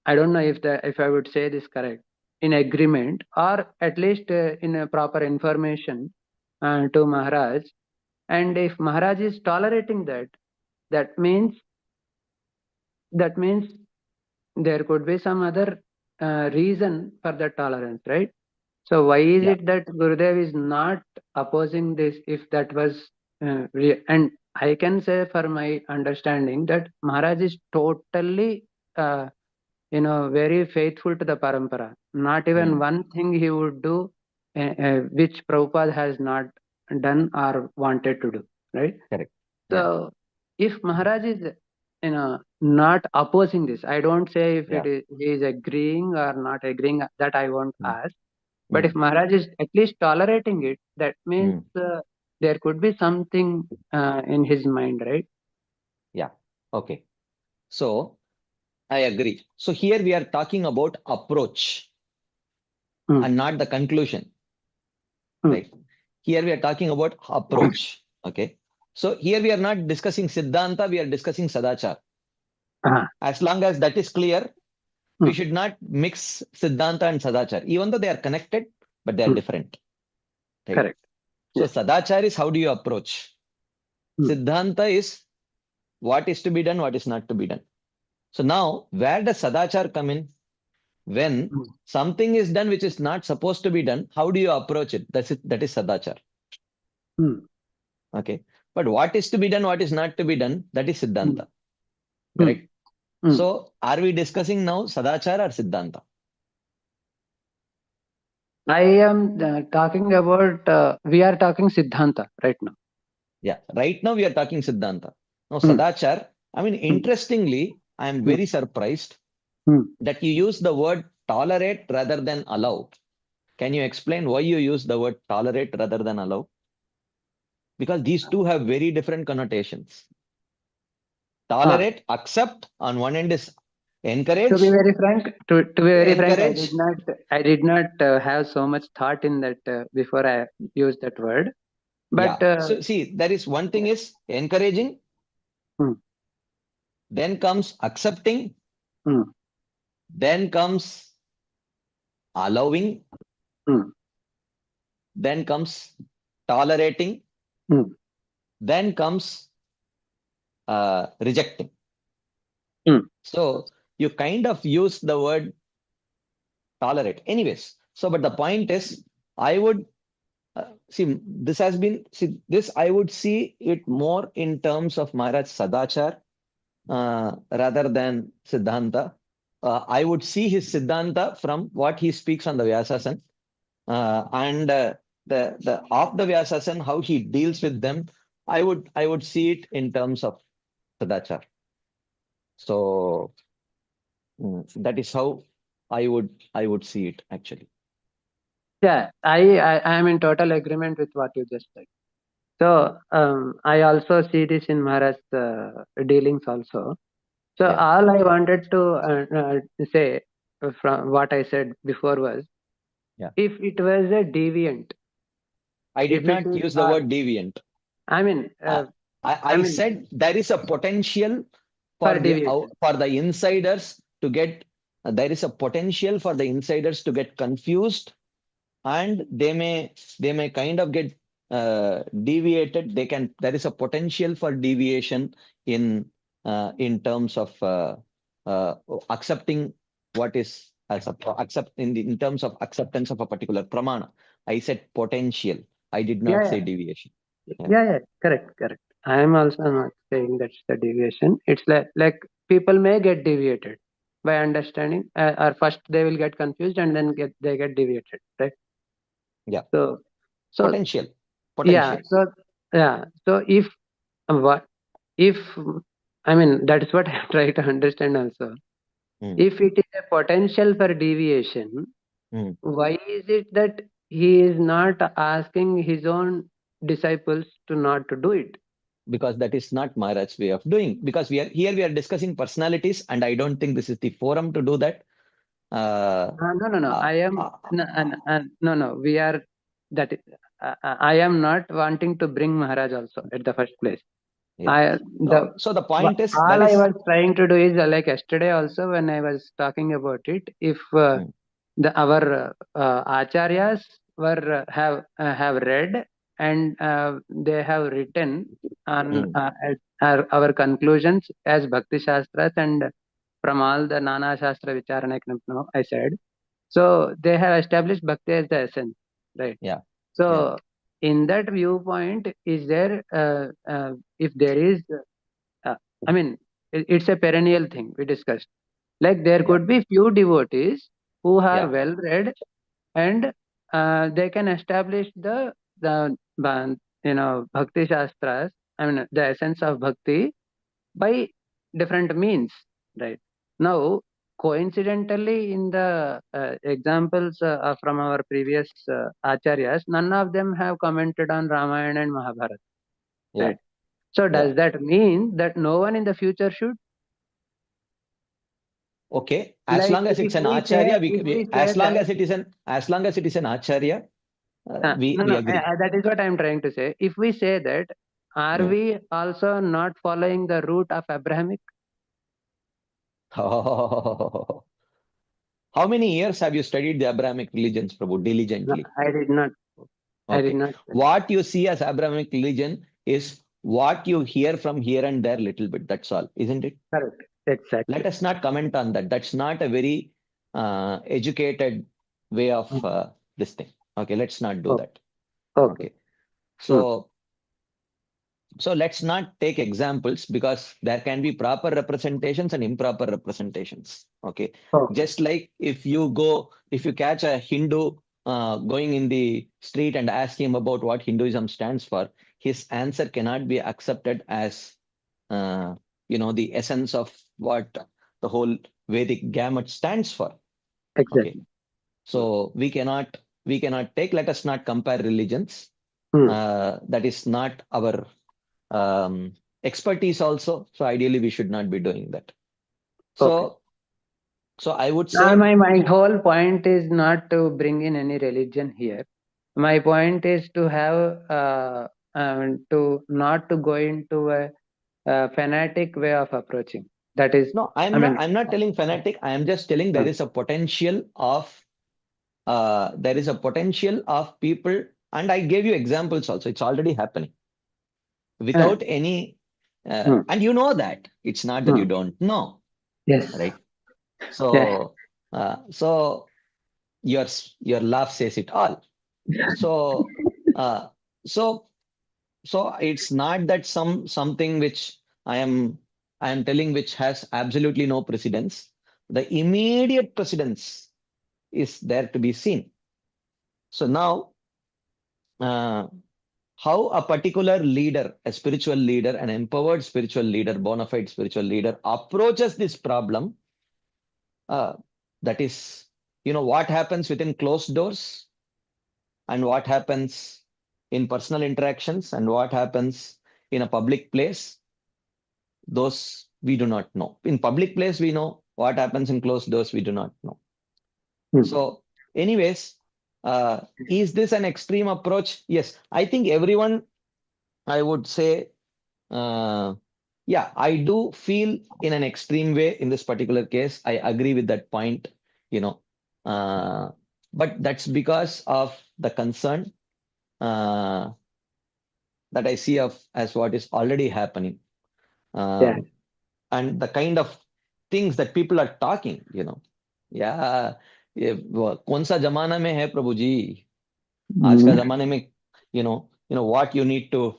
I don't know if I would say this correct, in agreement, or at least in a proper information to Maharaj. And if Maharaj is tolerating that, that means that means there could be some other reason for the tolerance, right? So why is Yeah, it that Gurudev is not opposing this? If that was and I can say for my understanding that Maharaj is totally uh, very faithful to the parampara. Not even one thing he would do which Prabhupada has not done or wanted to do, right? correct. Yeah, So if Maharaj is not opposing this, I don't say if yeah. he is agreeing or not agreeing, that I won't Mm, ask. But mm, if Maharaj is at least tolerating it, that means mm. there could be something in his mind, right? Yeah. Okay. So I agree. So here we are talking about approach Mm, and not the conclusion, mm, right? Here we are talking about approach. Okay. So here we are not discussing Siddhanta, we are discussing Sadachar. ah, As long as that is clear, we mm, should not mix Siddhanta and Sadachar, even though they are connected, but they are mm, different, right? correct. So Yes. Sadachar is how do you approach? Mm, Siddhanta is what is to be done, what is not to be done. So now, where does Sadachar come in? When mm, something is done which is not supposed to be done, how do you approach it? That is Sadachar. mm, Okay. But what is to be done, what is not to be done, that is mm, Siddhanta. mm, Correct? mm. So are we discussing now Sadachar or Siddhanta? I am talking about, we are talking Siddhanta right now. Yeah. Right now we are talking Siddhanta. Now Mm, Sadachar, I mean, mm, interestingly, I am mm, very surprised mm. that you use the word tolerate rather than allow. Can you explain why you use the word tolerate rather than allow? Because these two have very different connotations. Ah, Tolerate, accept on one end is to be encourage, very frank, to be very frank, encourage. I did not have so much thought in that before I used that word. Yeah. But So see, there is one thing is encouraging, mm, then comes accepting, mm, then comes allowing, mm, then comes tolerating, mm, then comes rejecting. mm, So you kind of use the word tolerate. Anyways, so but the point is, I would see this has been see this I would see it more in terms of Maharaj Sadachar rather than Siddhanta. I would see his Siddhanta from what he speaks on the Vyasasan and the of the Vyasasan, how he deals with them. I would see it in terms of Sadachar. So that is how I would see it actually. yeah, I am in total agreement with what you just said. So I also see this in Maharaj's dealings also. So Yeah, all I wanted to say from what I said before was, yeah. if it was a deviant, I did if it not is, use the word deviant. I mean, I, I I mean, said there is a potential for deviation. for the insiders to get there is a potential for the insiders to get confused and they may kind of get deviated. They can there is a potential for deviation in terms of uh, accepting what is as a accept in terms of acceptance of a particular pramana. I said potential. I did not Yeah, say deviation. Yeah. yeah, correct, correct. I am also not saying that's the deviation. It's like people may get deviated by understanding, or first they will get confused and then they get deviated, right? Yeah. So, so Potential. yeah, Potential. so yeah, so what if I mean that is what I try to understand also. Mm, If it is a potential for deviation, mm. why is it that he is not asking his own disciples to not to do it? because that is not Maharaj's way of doing. Because we are discussing personalities, and I don't think this is the forum to do that. No. Uh, I am uh, no. We are that. I am not wanting to bring Maharaj also at the first place. yeah. No, so the point is All that I is. was trying to do is like yesterday also when I was talking about it. If our acharyas were have read and they have written on our conclusions as Bhakti Shastras and from all the Nana Shastra Vicharana, I said. So they have established Bhakti as the essence, right? Yeah. So in that viewpoint, is there if there is, uh, I mean, it's a perennial thing we discussed. Like there Yeah. could be few devotees who are Yeah. well read and they can establish the bhakti shastras, I mean the essence of bhakti by different means, right? Now coincidentally in the examples from our previous acharyas, none of them have commented on Ramayana and Mahabharata, Yeah. right? So Yeah. does that mean that no one in the future should? Okay. As Like long as it's an acharya, if we say as long that as it is an acharya, we no, agree. that is what I'm trying to say. If we say that, are Hmm. we also not following the route of Abrahamic? How many years have you studied the Abrahamic religions, Prabhu, No, diligently? I did not. I did Okay. not. What you see as Abrahamic religion is what you hear from here and there little bit. That's all, isn't it? Correct. Let Exactly. us not comment on that. That's not a very educated way of Mm. this thing. Okay, let's not do Oh, that. okay. Okay. Mm. So let's not take examples because there can be proper representations and improper representations. Okay. Okay. Just like if you catch a Hindu going in the street and ask him about what Hinduism stands for, his answer cannot be accepted as, uh, the essence of what the whole Vedic gamut stands for. Okay. Exactly. So we cannot take, let us not compare religions. Mm. That is not our expertise also. So ideally, we should not be doing that. Okay. So I would say, My whole point is not to bring in any religion here. My point is to have to not to go into a fanatic way of approaching. That is, no, I mean, I'm not telling fanatic. I am just telling uh, there is a potential of people, and I gave you examples also. It's already happening uh, without any, mm, and you know that it's not that you mm. don't know, Yes. right? Yeah. So, so your laugh says it all. So, uh, so so it's not that something which I am telling which has absolutely no precedence. The immediate precedence is there to be seen. So now, uh, how a particular leader, a spiritual leader, an empowered spiritual leader, bona fide spiritual leader approaches this problem, uh, that is, what happens within closed doors and what happens in personal interactions and what happens in a public place, those we do not know. In public place, we know. What happens in closed doors, we do not know. Mm. So, anyways, is this an extreme approach? Yes, I think everyone, I would say, yeah, I do feel in an extreme way in this particular case. I agree with that point, you know. Uh, but that's because of the concern uh, that I see of as what is already happening. Yeah. Um, and the kind of things that people are talking. Yeah, ये कौन सा जमाना में है प्रभु जी? आज का Mm. जमाने में, what you need to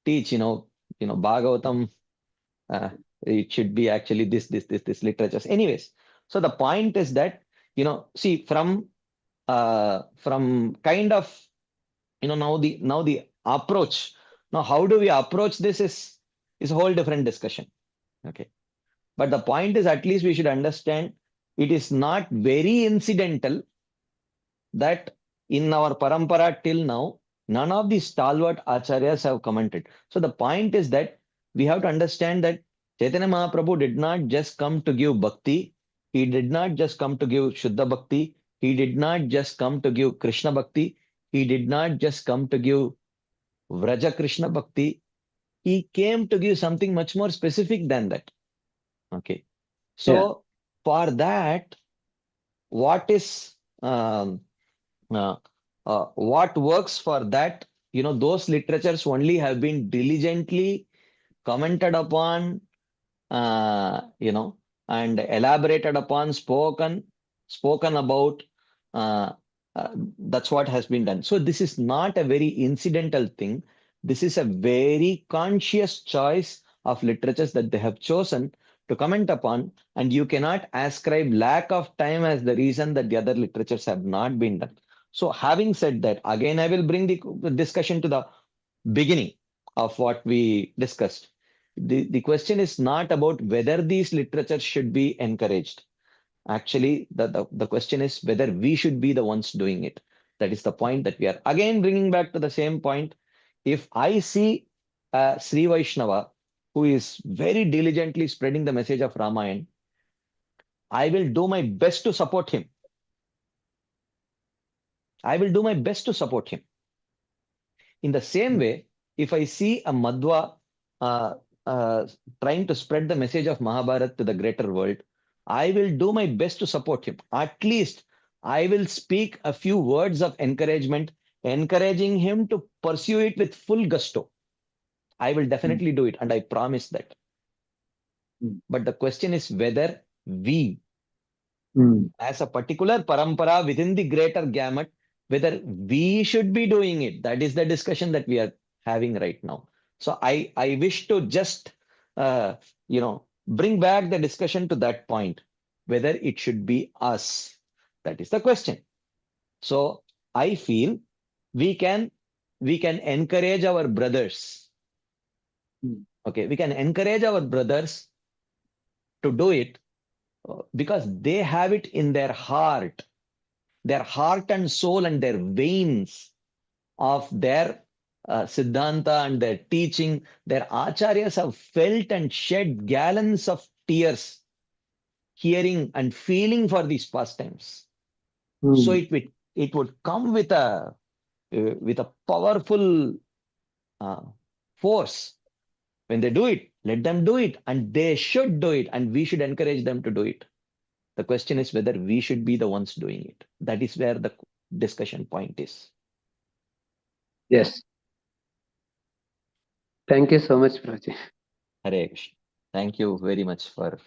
teach, Bhagavatam, uh, it should be actually this literatures. Anyways, so the point is that, see, from kind of, now the approach. Now, how do we approach this is a whole different discussion. Okay. But the point is, at least we should understand it is not very incidental that in our parampara till now, None of these stalwart acharyas have commented. So the point is that we have to understand that Chaitanya Mahaprabhu did not just come to give bhakti. He did not just come to give Shuddha bhakti. He did not just come to give Krishna bhakti. He did not just come to give Vraja Krishna bhakti. He came to give something much more specific than that. Okay. Yeah. So for that, what is uh, what works for that? Those literatures only have been diligently commented upon, you know, and elaborated upon, spoken about. Uh, that's what has been done. So this is not a very incidental thing. This is a very conscious choice of literatures that they have chosen to comment upon, and you cannot ascribe lack of time as the reason that the other literatures have not been done. So having said that, again, I will bring the discussion to the beginning of what we discussed. The question is not about whether these literatures should be encouraged. Actually, the question is whether we should be the ones doing it. That is the point that we are again bringing back to the same point. If I see Sri Vaishnava who is very diligently spreading the message of Ramayana, I will do my best to support him. I will do my best to support him. In the same way, if I see a Madhva uh, uh, trying to spread the message of Mahabharata to the greater world, I will do my best to support him. At least I will speak a few words of encouragement, encouraging him to pursue it with full gusto. I will Mm. definitely do it, and I promise that. Mm. But the question is whether we, Mm. as a particular parampara within the greater gamut, whether we should be doing it. That is the discussion that we are having right now. So I wish to just uh, bring back the discussion to that point, whether it should be us. That is the question. So I feel we can we can encourage our brothers. Mm. Okay, we can encourage our brothers to do it because they have it in their heart and soul and their veins of their Siddhanta and their teaching. Their acharyas have felt and shed gallons of tears, hearing and feeling for these pastimes. So Mm. it would come with a powerful uh, force. When they do it, let them do it, and they should do it, and we should encourage them to do it. The question is whether we should be the ones doing it. That is where the discussion point is. Yes. Thank you so much, Prachi. Hare Krishna. Thank you very much for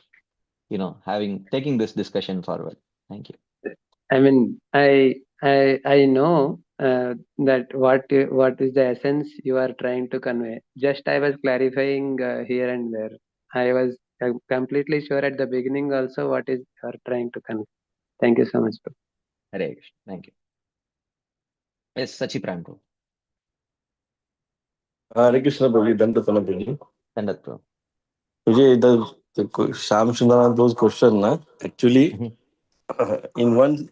having taking this discussion forward. Thank you. I mean, I know that what is the essence you are trying to convey. Just I was clarifying here and there. I was completely sure at the beginning also what is you are trying to convey. Thank you so much, bro. Hare Krishna. Thank you. Yes, Sachi Pranto. Hare Krishna Prabhuji, Dandasana Prabhuji. Dandat Pro. Prabhuji, Shyam Sundaram, those question, na, actually, Mhm. in one,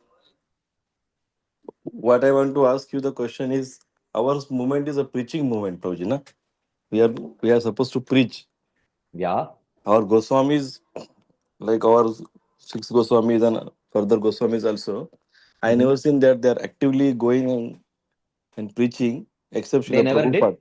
what I want to ask you the question is, our movement is a preaching movement, Prabhuji, na? We are supposed to preach. Yeah. Our Goswamis, like our six Goswamis and further Goswamis also, I Mhm. never seen that they are actively going and preaching, except They Srila never did. Prabhupada.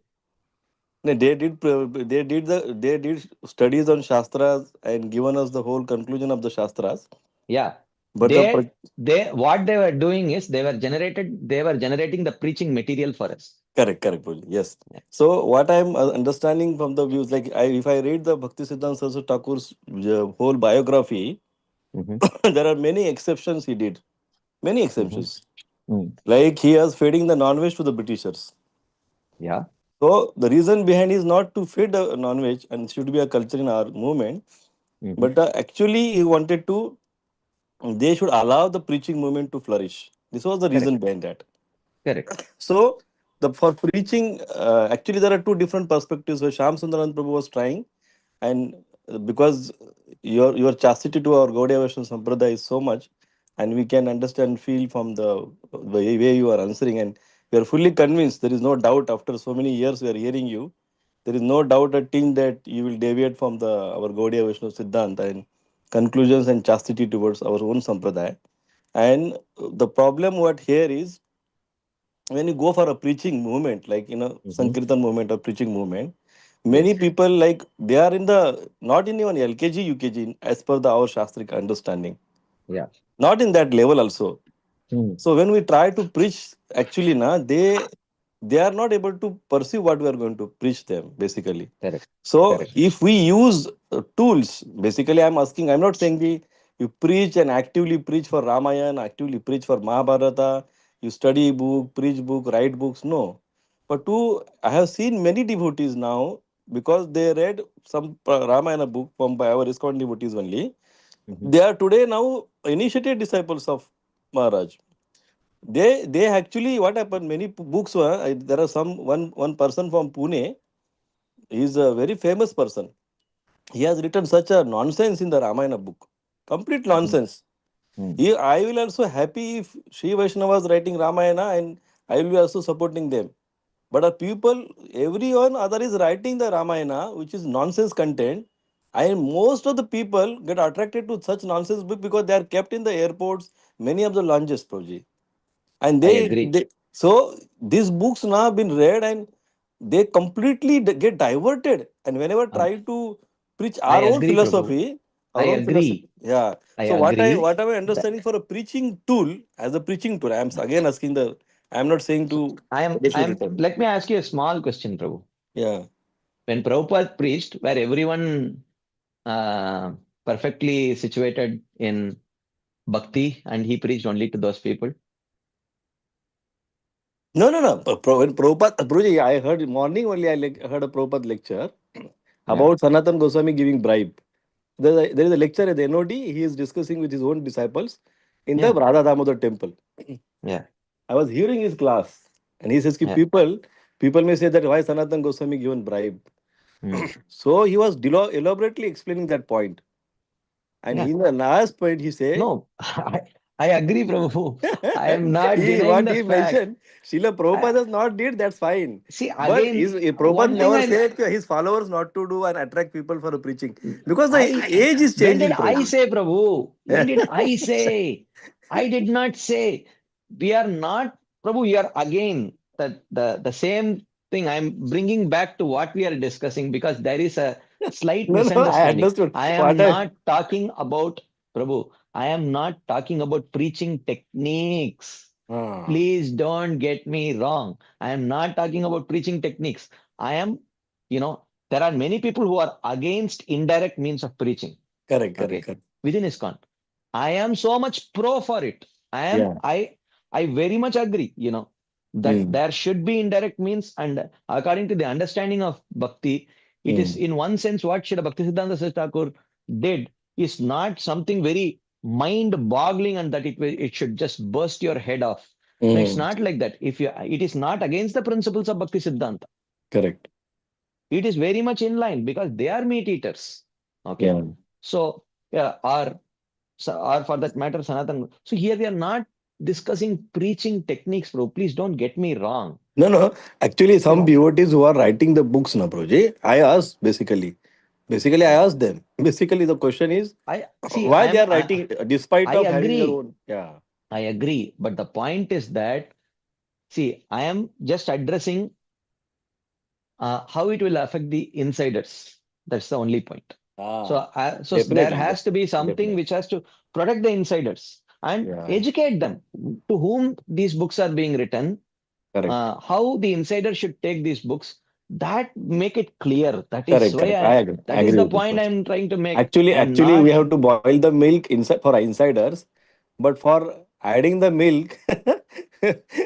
No, they did studies on Shastras and given us the whole conclusion of the Shastras. Yeah. But the They what they were doing is they were generating the preaching material for us. correct, Pujji, yes. Yeah. So what I'm understanding from the views, like if I read the Bhakti Siddhanta Saraswati Thakur's whole biography, Mhm. there are many exceptions he did, many Mhm. exceptions. Mm. Like he was feeding the non-veg to the Britishers. Yeah. So the reason behind is not to feed the non-veg and should be a culture in our movement, Mhm. but actually he wanted to they should allow the preaching movement to flourish. This was the Correct. reason behind that. Correct. So the for preaching, actually there are two different perspectives where Sham Sundaran Prabhu was trying, and because your chastity to our Gaudiya Vaishnava Sampradaya is so much, and we can understand, feel from the way you are answering, and We are fully convinced. There is no doubt. After so many years, we are hearing you. There is no doubt a thing that you will deviate from the our Gaudiya Vaishnava Siddhanta and conclusions and chastity towards our own sampradaya. And the problem what here is when you go for a preaching movement, like Mhm. Sankirtan movement or preaching movement, many Yes. people like they are in the not in even LKG, UKG as per the our Shastric understanding, Yeah. not in that level also. Hmm. So when we try to preach, actually, they are not able to perceive what we are going to preach them basically. Correct. So Correct. if we use tools, basically, I'm asking, I'm not saying you preach and actively preach for Ramayana, actively preach for Mahabharata, you study book, preach book, write books. No. But I have seen many devotees now because they read some Ramayana book from by our ISKCON devotees only. Mhm. They are today now initiated disciples of Maharaj. They actually what happened? Many books were there are some one person from Pune. He is a very famous person. He has written such a nonsense in the Ramayana book. Complete Mhm. nonsense. Hmm. I will also happy if Sri Vaishnava was writing Ramayana and I will be also supporting them. But people, everyone other is writing the Ramayana, which is nonsense content. And most of the people get attracted to such nonsense book because they are kept in the airports, many of the lounges, Prabhuji. And I agree. they so these books now have been read and they completely get diverted. And whenever try to preach I our own agree, Prabhu. philosophy, I our own philosophy, agree. yeah. I So agree what am I that understanding for a preaching tool as a preaching tool? I'm again asking I'm not saying so to they should return. let me ask you a small question, Prabhu. Yeah. When Prabhupada preached, were everyone uh, perfectly situated in bhakti and he preached only to those people? No, no, no. When Prabhupada, Prabhuji, I heard morning only heard a Prabhupada lecture Yeah. about Sanatan Goswami giving bribe. There is a lecture at the NOD. He is discussing with his own disciples in the Yeah. Radha Damodar temple. Yeah. I was hearing his class, and he says, "Ki Yeah. people may say that why Sanatan Goswami given bribe." Hmm. So he was elaborately explaining that point, and Yeah. in the last point he say, No, I agree, Prabhu. I am not he denying what the he fact. mentioned, Srila I, Prabhupada has not did, that's fine. see, But again, Prabhupada one thing never said that his followers not to do and attract people for preaching. Because the I, age is when did changing, I Prabhu. say, Prabhu? When did I say? I did not say. We are not, Prabhu, you are again the same thing. I'm bringing back to what we are discussing because there is a slight No, no, I misunderstanding. understood. I What am I not talking about, Prabhu, I am not talking about preaching techniques. Ah, Please don't get me wrong. I am not talking about preaching techniques. I am, there are many people who are against indirect means of preaching. correct, correct, Okay. correct. Within ISKCON. I am so much pro for it. I am, Yeah. I very much agree, that Mm, there should be indirect means. And according to the understanding of Bhakti, it is mm, in one sense what Srila Bhaktisiddhanta Saraswati Thakur did is not something very mind-boggling and that it should just burst your head off. No, it's mm, not like that. It is not against the principles of Bhakti Siddhanta. correct. It is very much in line because they are meat eaters. Okay. Yeah. So, yeah, or for that matter, Sanatan. So here we are not discussing preaching techniques, bro. Please don't get me wrong. No, no. Actually, You some know, devotees who are writing the books, na Prabhuji, I asked basically. Basically, I yeah. asked them. Basically, the question is I see. why they are writing despite I of having their agree. own. Yeah. I agree. But the point is that see, I am just addressing how it will affect the insiders. That's the only point. So, Ah, there definitely, has to be something definitely. which has to protect the insiders and Yeah. educate them to whom these books are being written, Correct. how the insider should take these books. That make it clear. Correct, correct. I agree. I That is agree the with point this. I'm trying to make. Actually, I am actually, we not. have to boil the milk inside for insiders, but for adding the milk,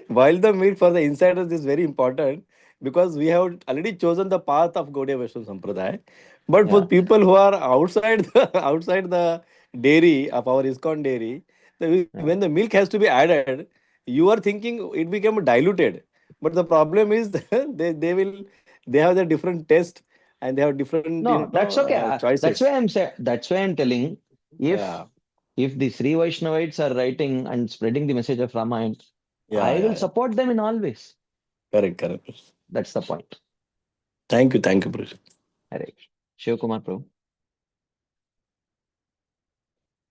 boil the milk for the insiders is very important because we have already chosen the path of Gaudiya Vaishnava Sampradaya. But for Yeah. people who are outside outside the dairy of our ISKCON dairy, when Yeah. the milk has to be added, you are thinking it became diluted. But the problem is they have the different taste and they have different No, that's okay. That's choices. why I'm saying. That's why I'm telling. If Yeah, if the Sri Vaishnavites are writing and spreading the message of Ramayana, Yeah, I will yeah. support them in all ways. Correct, correct. That's the point. Thank you, Prabhu. Hare Krishna. Shiv Kumar Prabhu.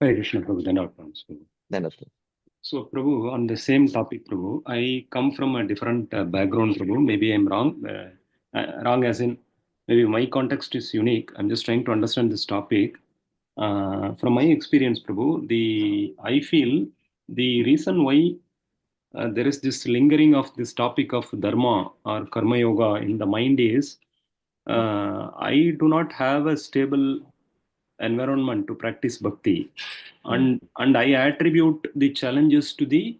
Hare Krishna, Prabhu. Prabhu. Then So, Prabhu, on the same topic, Prabhu, I come from a different background, Prabhu. Maybe I'm wrong. Wrong as in, maybe my context is unique. I'm just trying to understand this topic. From my experience, Prabhu, I feel the reason why there is this lingering of this topic of dharma or karma yoga in the mind is I do not have a stable environment to practice bhakti, and I attribute the challenges to the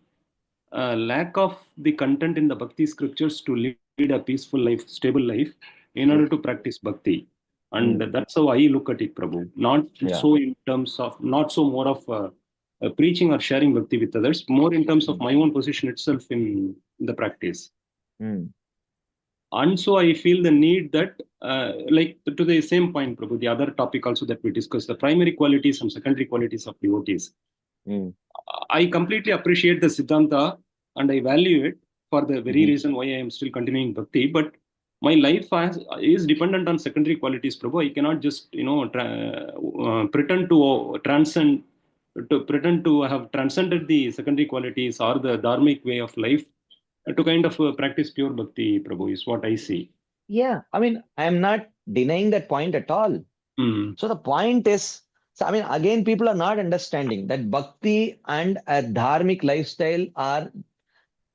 lack of the content in the bhakti scriptures to lead a peaceful life, stable life, in order to practice bhakti. And that's how I look at it, Prabhu. Not so in terms of, not so more of preaching or sharing bhakti with others, more in terms of my own position itself in the practice. And so I feel the need that, like to the same point, Prabhu, the other topic also that we discussed, the primary qualities and secondary qualities of devotees. I completely appreciate the Siddhanta and I value it for the very reason why I am still continuing bhakti. But my life is dependent on secondary qualities, Prabhu. I cannot just, pretend to transcend, to pretend to have transcended the secondary qualities or the dharmic way of life to kind of practice pure bhakti, Prabhu, is what I see. Yeah, I mean, I'm not denying that point at all. So the point is, so I mean, again, people are not understanding that bhakti and a dharmic lifestyle are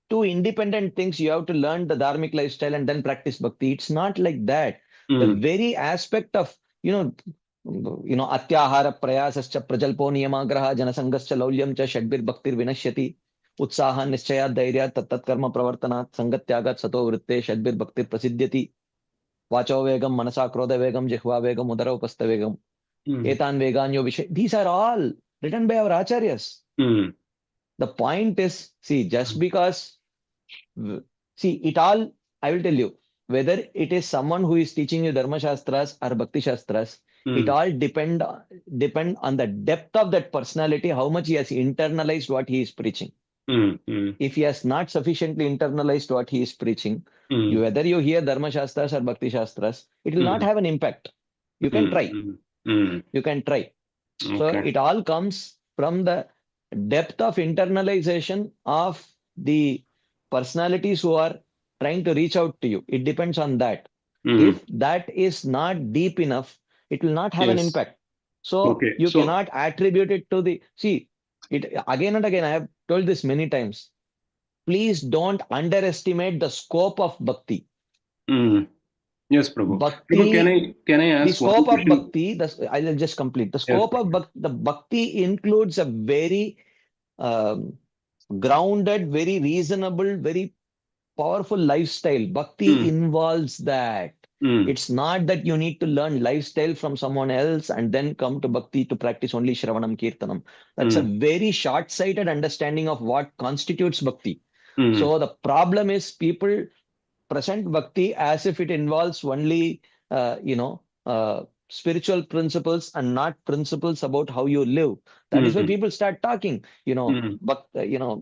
two independent things. You have to learn the dharmic lifestyle and then practice bhakti. It's not like that. The very aspect of, atyahara prayasascha prajalpo niyamagraha janasangascha laulyam cha shadbir bhaktir vinashyati उत्साह निश्चया धैर्य तत्त कर्म प्रवर्तनात् संगत्यागात् सतो वृत्ते षड्भिर भक्तिर प्रसिद्ध्यति वाचो वेगम मनसा क्रोध वेगम जिह्वा वेगम उदर उपस्थ वेगम एतान वेगान्यो विषय. These are all written by our acharyas. The point is, see, just because, see, it all, I will tell you, whether it is someone who is teaching you dharma shastras or bhakti shastras, it all depend on the depth of that personality, how much he has internalized what he is preaching. If he has not sufficiently internalized what he is preaching, whether you hear dharma shastras or bhakti shastras, it will not have an impact. You can try. You can try. So it all comes from the depth of internalization of the personalities who are trying to reach out to you. It depends on that. If that is not deep enough, it will not have an impact. So you cannot attribute it to the, see, it again and again, I have told this many times. Please don't underestimate the scope of bhakti. Yes, Prabhu. Bhakti, Prabhu, can I ask the scope one of bhakti, I'll just complete. The scope of the bhakti includes a very grounded, very reasonable, very powerful lifestyle. Bhakti involves that. It's not that you need to learn lifestyle from someone else and then come to bhakti to practice only Shravanam Kirtanam. That's a very short-sighted understanding of what constitutes bhakti. So the problem is people present bhakti as if it involves only, spiritual principles and not principles about how you live. That is why people start talking, the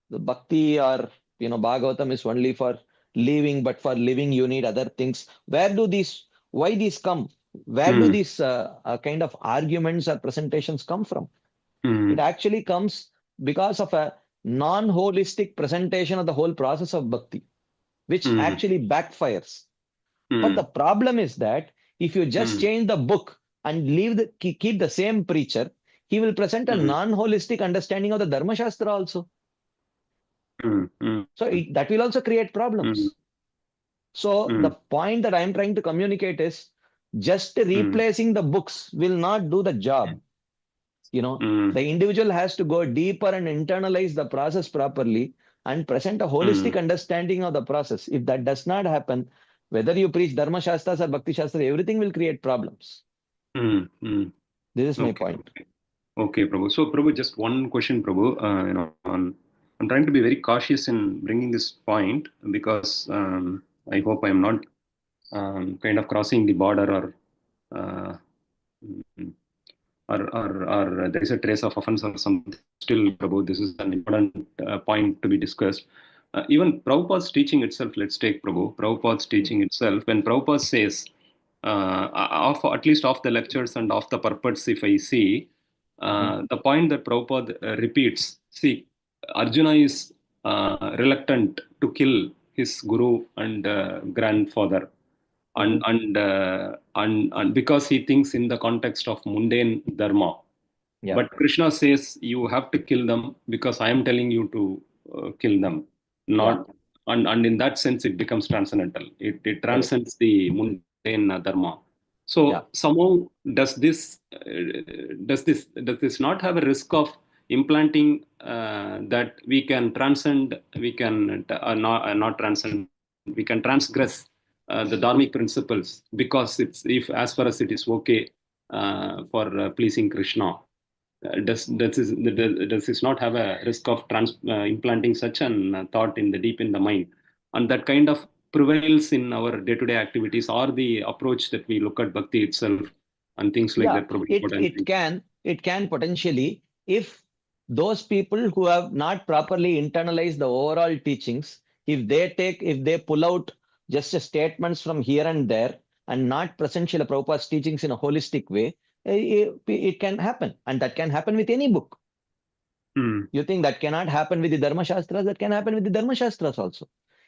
bhakti or, Bhagavatam is only for living, but for living you need other things. Why these come? Where do these kind of arguments or presentations come from? It actually comes because of a non-holistic presentation of the whole process of bhakti, which actually backfires. But the problem is that if you just change the book and keep the same preacher, he will present a non-holistic understanding of the Dharma Shastra also. So that will also create problems. So the point that I'm trying to communicate is just replacing the books will not do the job. The individual has to go deeper and internalize the process properly and present a holistic understanding of the process. If that does not happen, whether you preach Dharma Shastras or Bhakti Shastras, everything will create problems. This is my point. Okay, Prabhu. So, Prabhu, just one question, Prabhu. I'm trying to be very cautious in bringing this point because I hope I'm not kind of crossing the border or or there is a trace of offense or something. Still, Prabhu, this is an important point to be discussed. Even Prabhupada's teaching itself, let's take Prabhu, Prabhupada's teaching itself, when Prabhupada says, of at least of the lectures and of the purports, if I see, the point that Prabhupada repeats, see, Arjuna is reluctant to kill his guru and grandfather, and because he thinks in the context of mundane dharma. Yeah. But Krishna says you have to kill them because I am telling you to kill them. Not and in that sense it becomes transcendental. It transcends the mundane dharma. So somehow does this not have a risk of implanting that we can transcend, we can not transcend, we can transgress the dharmic principles because it's, if as far as it is okay for pleasing Krishna. Does this not have a risk of implanting such an thought in the mind, and that kind of prevails in our day-to-day activities, or the approach that we look at bhakti itself and things like that? It can potentially, if those people who have not properly internalized the overall teachings, if they pull out just statements from here and there and not present Srila Prabhupada's teachings in a holistic way, it can happen, and that can happen with any book. You think that cannot happen with the Dharma Shastras? That can happen with the Dharma Shastras also.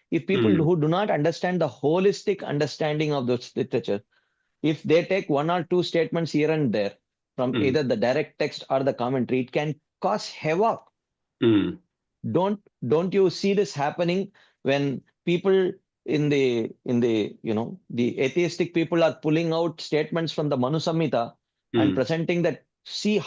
If people who do not understand the holistic understanding of those literature, if they take one or two statements here and there from either the direct text or the commentary, it can cause havoc. Don't you see this happening when people in the the atheistic people are pulling out statements from the Manu Samhita and presenting that, see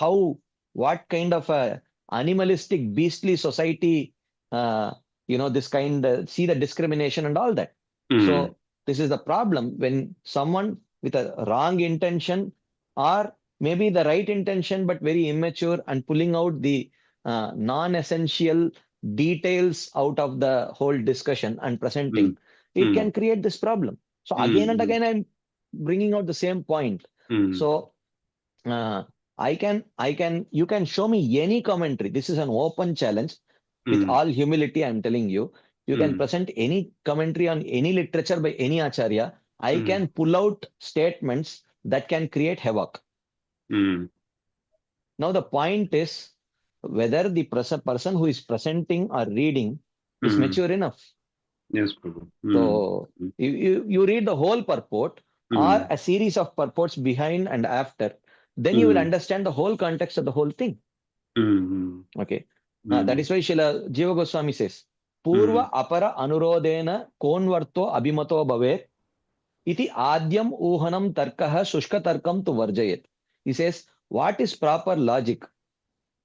what kind of a animalistic beastly society this kind, see the discrimination and all that. So this is the problem when someone with a wrong intention or maybe the right intention but very immature and pulling out the non-essential details out of the whole discussion and presenting, it can create this problem. So again and again, I'm bringing out the same point. So you can show me any commentary. This is an open challenge. With all humility, I'm telling you, you can present any commentary on any literature by any acharya. I can pull out statements that can create havoc. Now the point is whether the person who is presenting or reading is mature enough. Yes, Prabhu. So you read the whole purport or a series of purports behind and after, then you will understand the whole context of the whole thing. Okay. That is why Srila Jiva Goswami says, Purva apara anurodena konvarto abhimato bhavet iti adyam uhanam tarkaha shushka tarkam tu varjayet. He says, what is proper logic?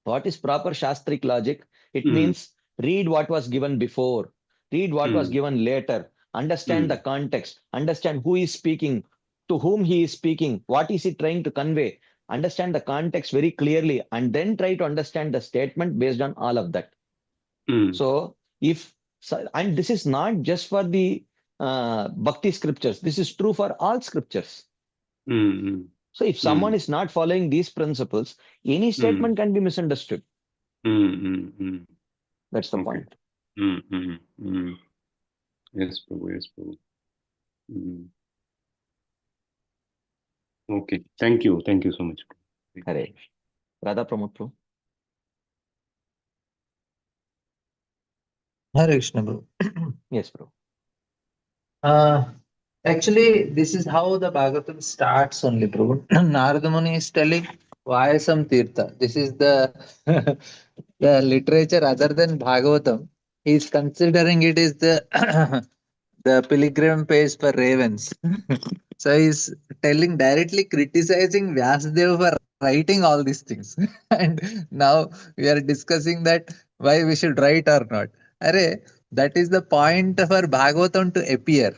What is proper shastric logic? It means read what was given before, read what was given later, understand the context, understand who is speaking, to whom he is speaking, what is he trying to convey, understand the context very clearly, and then try to understand the statement based on all of that. So and this is not just for the bhakti scriptures, this is true for all scriptures. So if someone is not following these principles, any statement can be misunderstood. That's the point. Yes, Prabhu. Yes, Prabhu. Okay. Thank you. Thank you so much. Hare. Radha Pramod Prabhu. Hare Krishna, bro. Yes, bro. Actually, this is how the Bhagavatam starts only, bro. Narada Muni is telling Vayasam Tirtha. This is the the literature other than Bhagavatam. He is considering it is the the pilgrim page for ravens. So he's telling, directly criticizing Vyasadeva for writing all these things. And now we are discussing that why we should write or not. Array, that is the point for Bhagavatam to appear.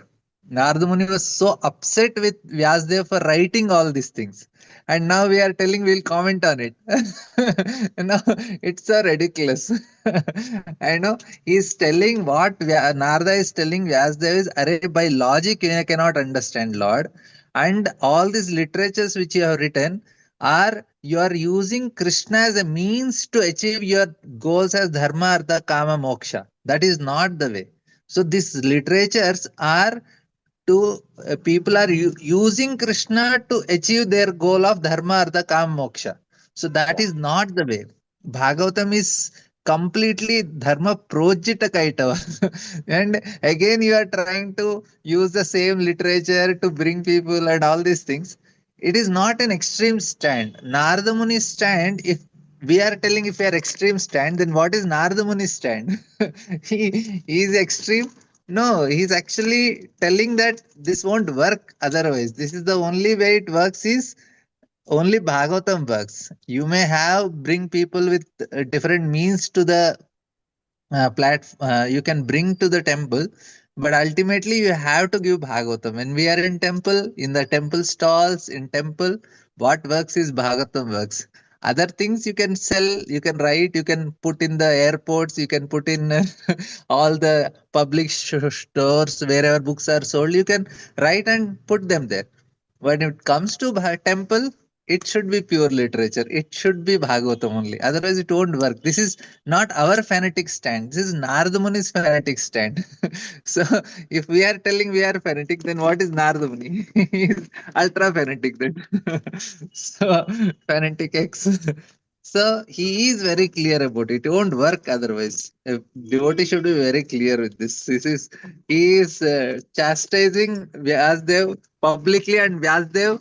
Narada Muni was so upset with Vyasadeva for writing all these things. And now we are telling we'll comment on it. Now it's so ridiculous. I know he's telling what Narada is telling Vyasadeva is, array, by logic you cannot understand, Lord. And all these literatures which you have written are you are using Krishna as a means to achieve your goals as dharma, artha, kama, moksha. That is not the way. So these literatures are to people are using Krishna to achieve their goal of dharma, artha, kama, moksha. So that is not the way. Bhagavatam is completely dharma projita kaitava. And again, you are trying to use the same literature to bring people and all these things. It is not an extreme stand. Narada Muni's stand, if we are telling if we are extreme stand, then what is Narada Muni's stand? He is extreme. No, he's actually telling that this won't work otherwise. This is the only way it works is only Bhagavatam works. You may have bring people with different means to the you can bring to the temple, but ultimately you have to give Bhagavatam. When we are in temple, in the temple stalls, in temple, what works is Bhagavatam works. Other things you can sell, you can write, you can put in the airports, you can put in all the public stores wherever books are sold, you can write and put them there. When it comes to temple, it should be pure literature. It should be Bhagavatam only. Otherwise, it won't work. This is not our fanatic stand. This is Narada Muni's fanatic stand. So, if we are telling we are fanatic, then what is Narada Muni? He is ultra fanatic then. So, fanatic X. So, he is very clear about it. It won't work otherwise. A devotee should be very clear with this. He is chastising Vyasdev publicly, and Vyasdev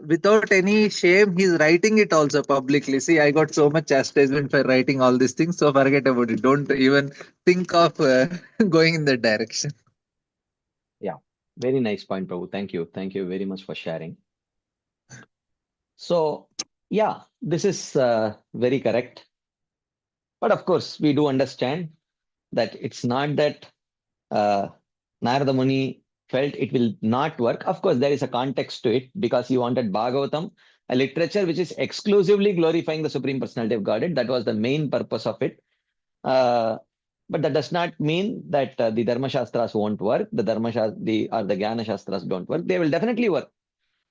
without any shame, he's writing it also publicly. See, I got so much chastisement for writing all these things, so forget about it. Don't even think of going in that direction. Yeah, very nice point, Prabhu. Thank you. Thank you very much for sharing. So, yeah, this is very correct. But of course, we do understand that it's not that Narada Muni felt it will not work. Of course, there is a context to it because he wanted Bhagavatam, a literature which is exclusively glorifying the Supreme Personality of Godhead. That was the main purpose of it. But that does not mean that the Dharma Shastras won't work. The or the Jnana Shastras don't work. They will definitely work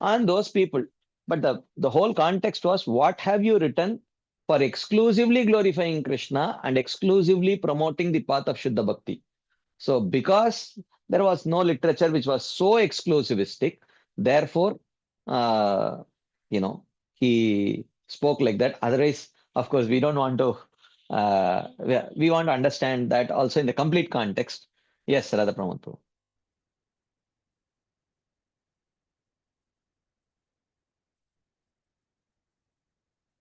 on those people. But the whole context was, what have you written for exclusively glorifying Krishna and exclusively promoting the path of Shuddha Bhakti? So because there was no literature which was so exclusivistic, therefore, uh, he spoke like that. Otherwise, of course, we don't want to, we want to understand that also in the complete context. Yes, Radha Pramod Prabhu.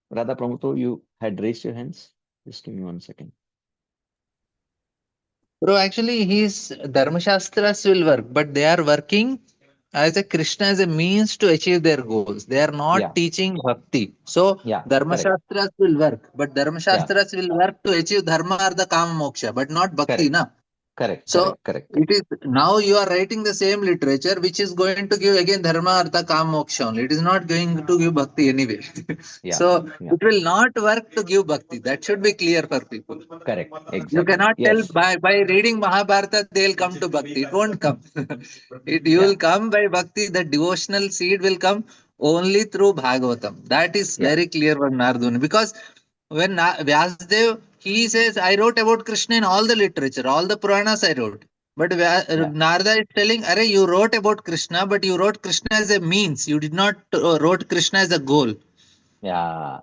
Radha Pramod Prabhu, you had raised your hands. Just give me 1 second. Bro, actually, his Dharma Shastras will work, but they are working as a Krishna as a means to achieve their goals. They are not teaching bhakti. So, Yeah, Dharma correct. Shastras will work, but Dharma Yeah, Shastras will work to achieve Dharma, Artha, Kama, Moksha, but not bhakti, correct, na? correct, So correct. it is now you are writing the same literature which is going to give again dharma, artha, kama, moksha only. It is not going to give bhakti anyway. Yeah, So yeah, it will not work to give bhakti. That should be clear for people. correct, You exactly. cannot tell Yes, by reading Mahabharata they'll come to bhakti. It won't come. You yeah, will come by bhakti. The devotional seed will come only through Bhagavatam. That is yeah, very clear for Narduni, because when Vyasdev, he says, I wrote about Krishna in all the literature, all the Puranas I wrote. But yeah, Narada is telling, Arey, you wrote about Krishna, but you wrote Krishna as a means. You did not wrote Krishna as a goal. yeah.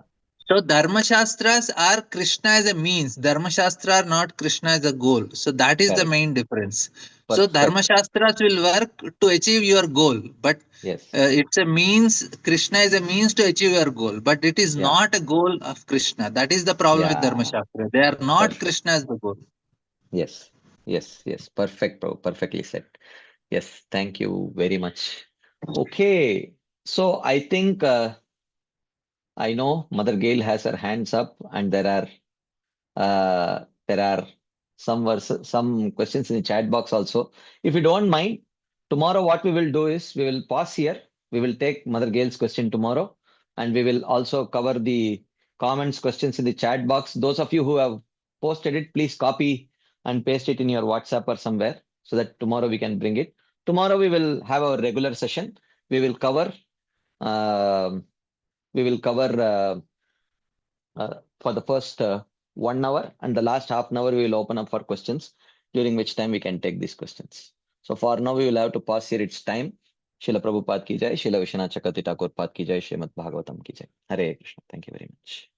So Dharma Shastras are Krishna as a means. Dharma Shastra are not Krishna as a goal. So that is the Correct. main difference. So Dharma Perfect. Shastras will work to achieve your goal, but Yes. it's a means. Krishna is a means to achieve your goal, but it is Yeah. not a goal of Krishna. That is the problem with Dharma Yeah. Shastra. They are not Perfect. Krishna as the goal. Yes. Yes. Yes. Perfect, bro. Perfectly said. Yes. Thank you very much. Okay. So I think I know Mother Gail has her hands up, and there are some questions in the chat box also. If you don't mind, tomorrow what we will do is we will pause here. We will take Mother Gail's question tomorrow, and we will also cover the comments, questions in the chat box. Those of you who have posted it, please copy and paste it in your WhatsApp or somewhere so that tomorrow we can bring it. Tomorrow we will have our regular session. We will cover um we will cover for the first 1 hour, and the last half an hour we will open up for questions, during which time we can take these questions. So for now, we will have to pause here. It's time. Srila Prabhupada ki jai, Srila Vishwanath Chakravarti Thakur Pad ki jai, Srimad Bhagavatam ki jai. Hare Krishna. Thank you very much.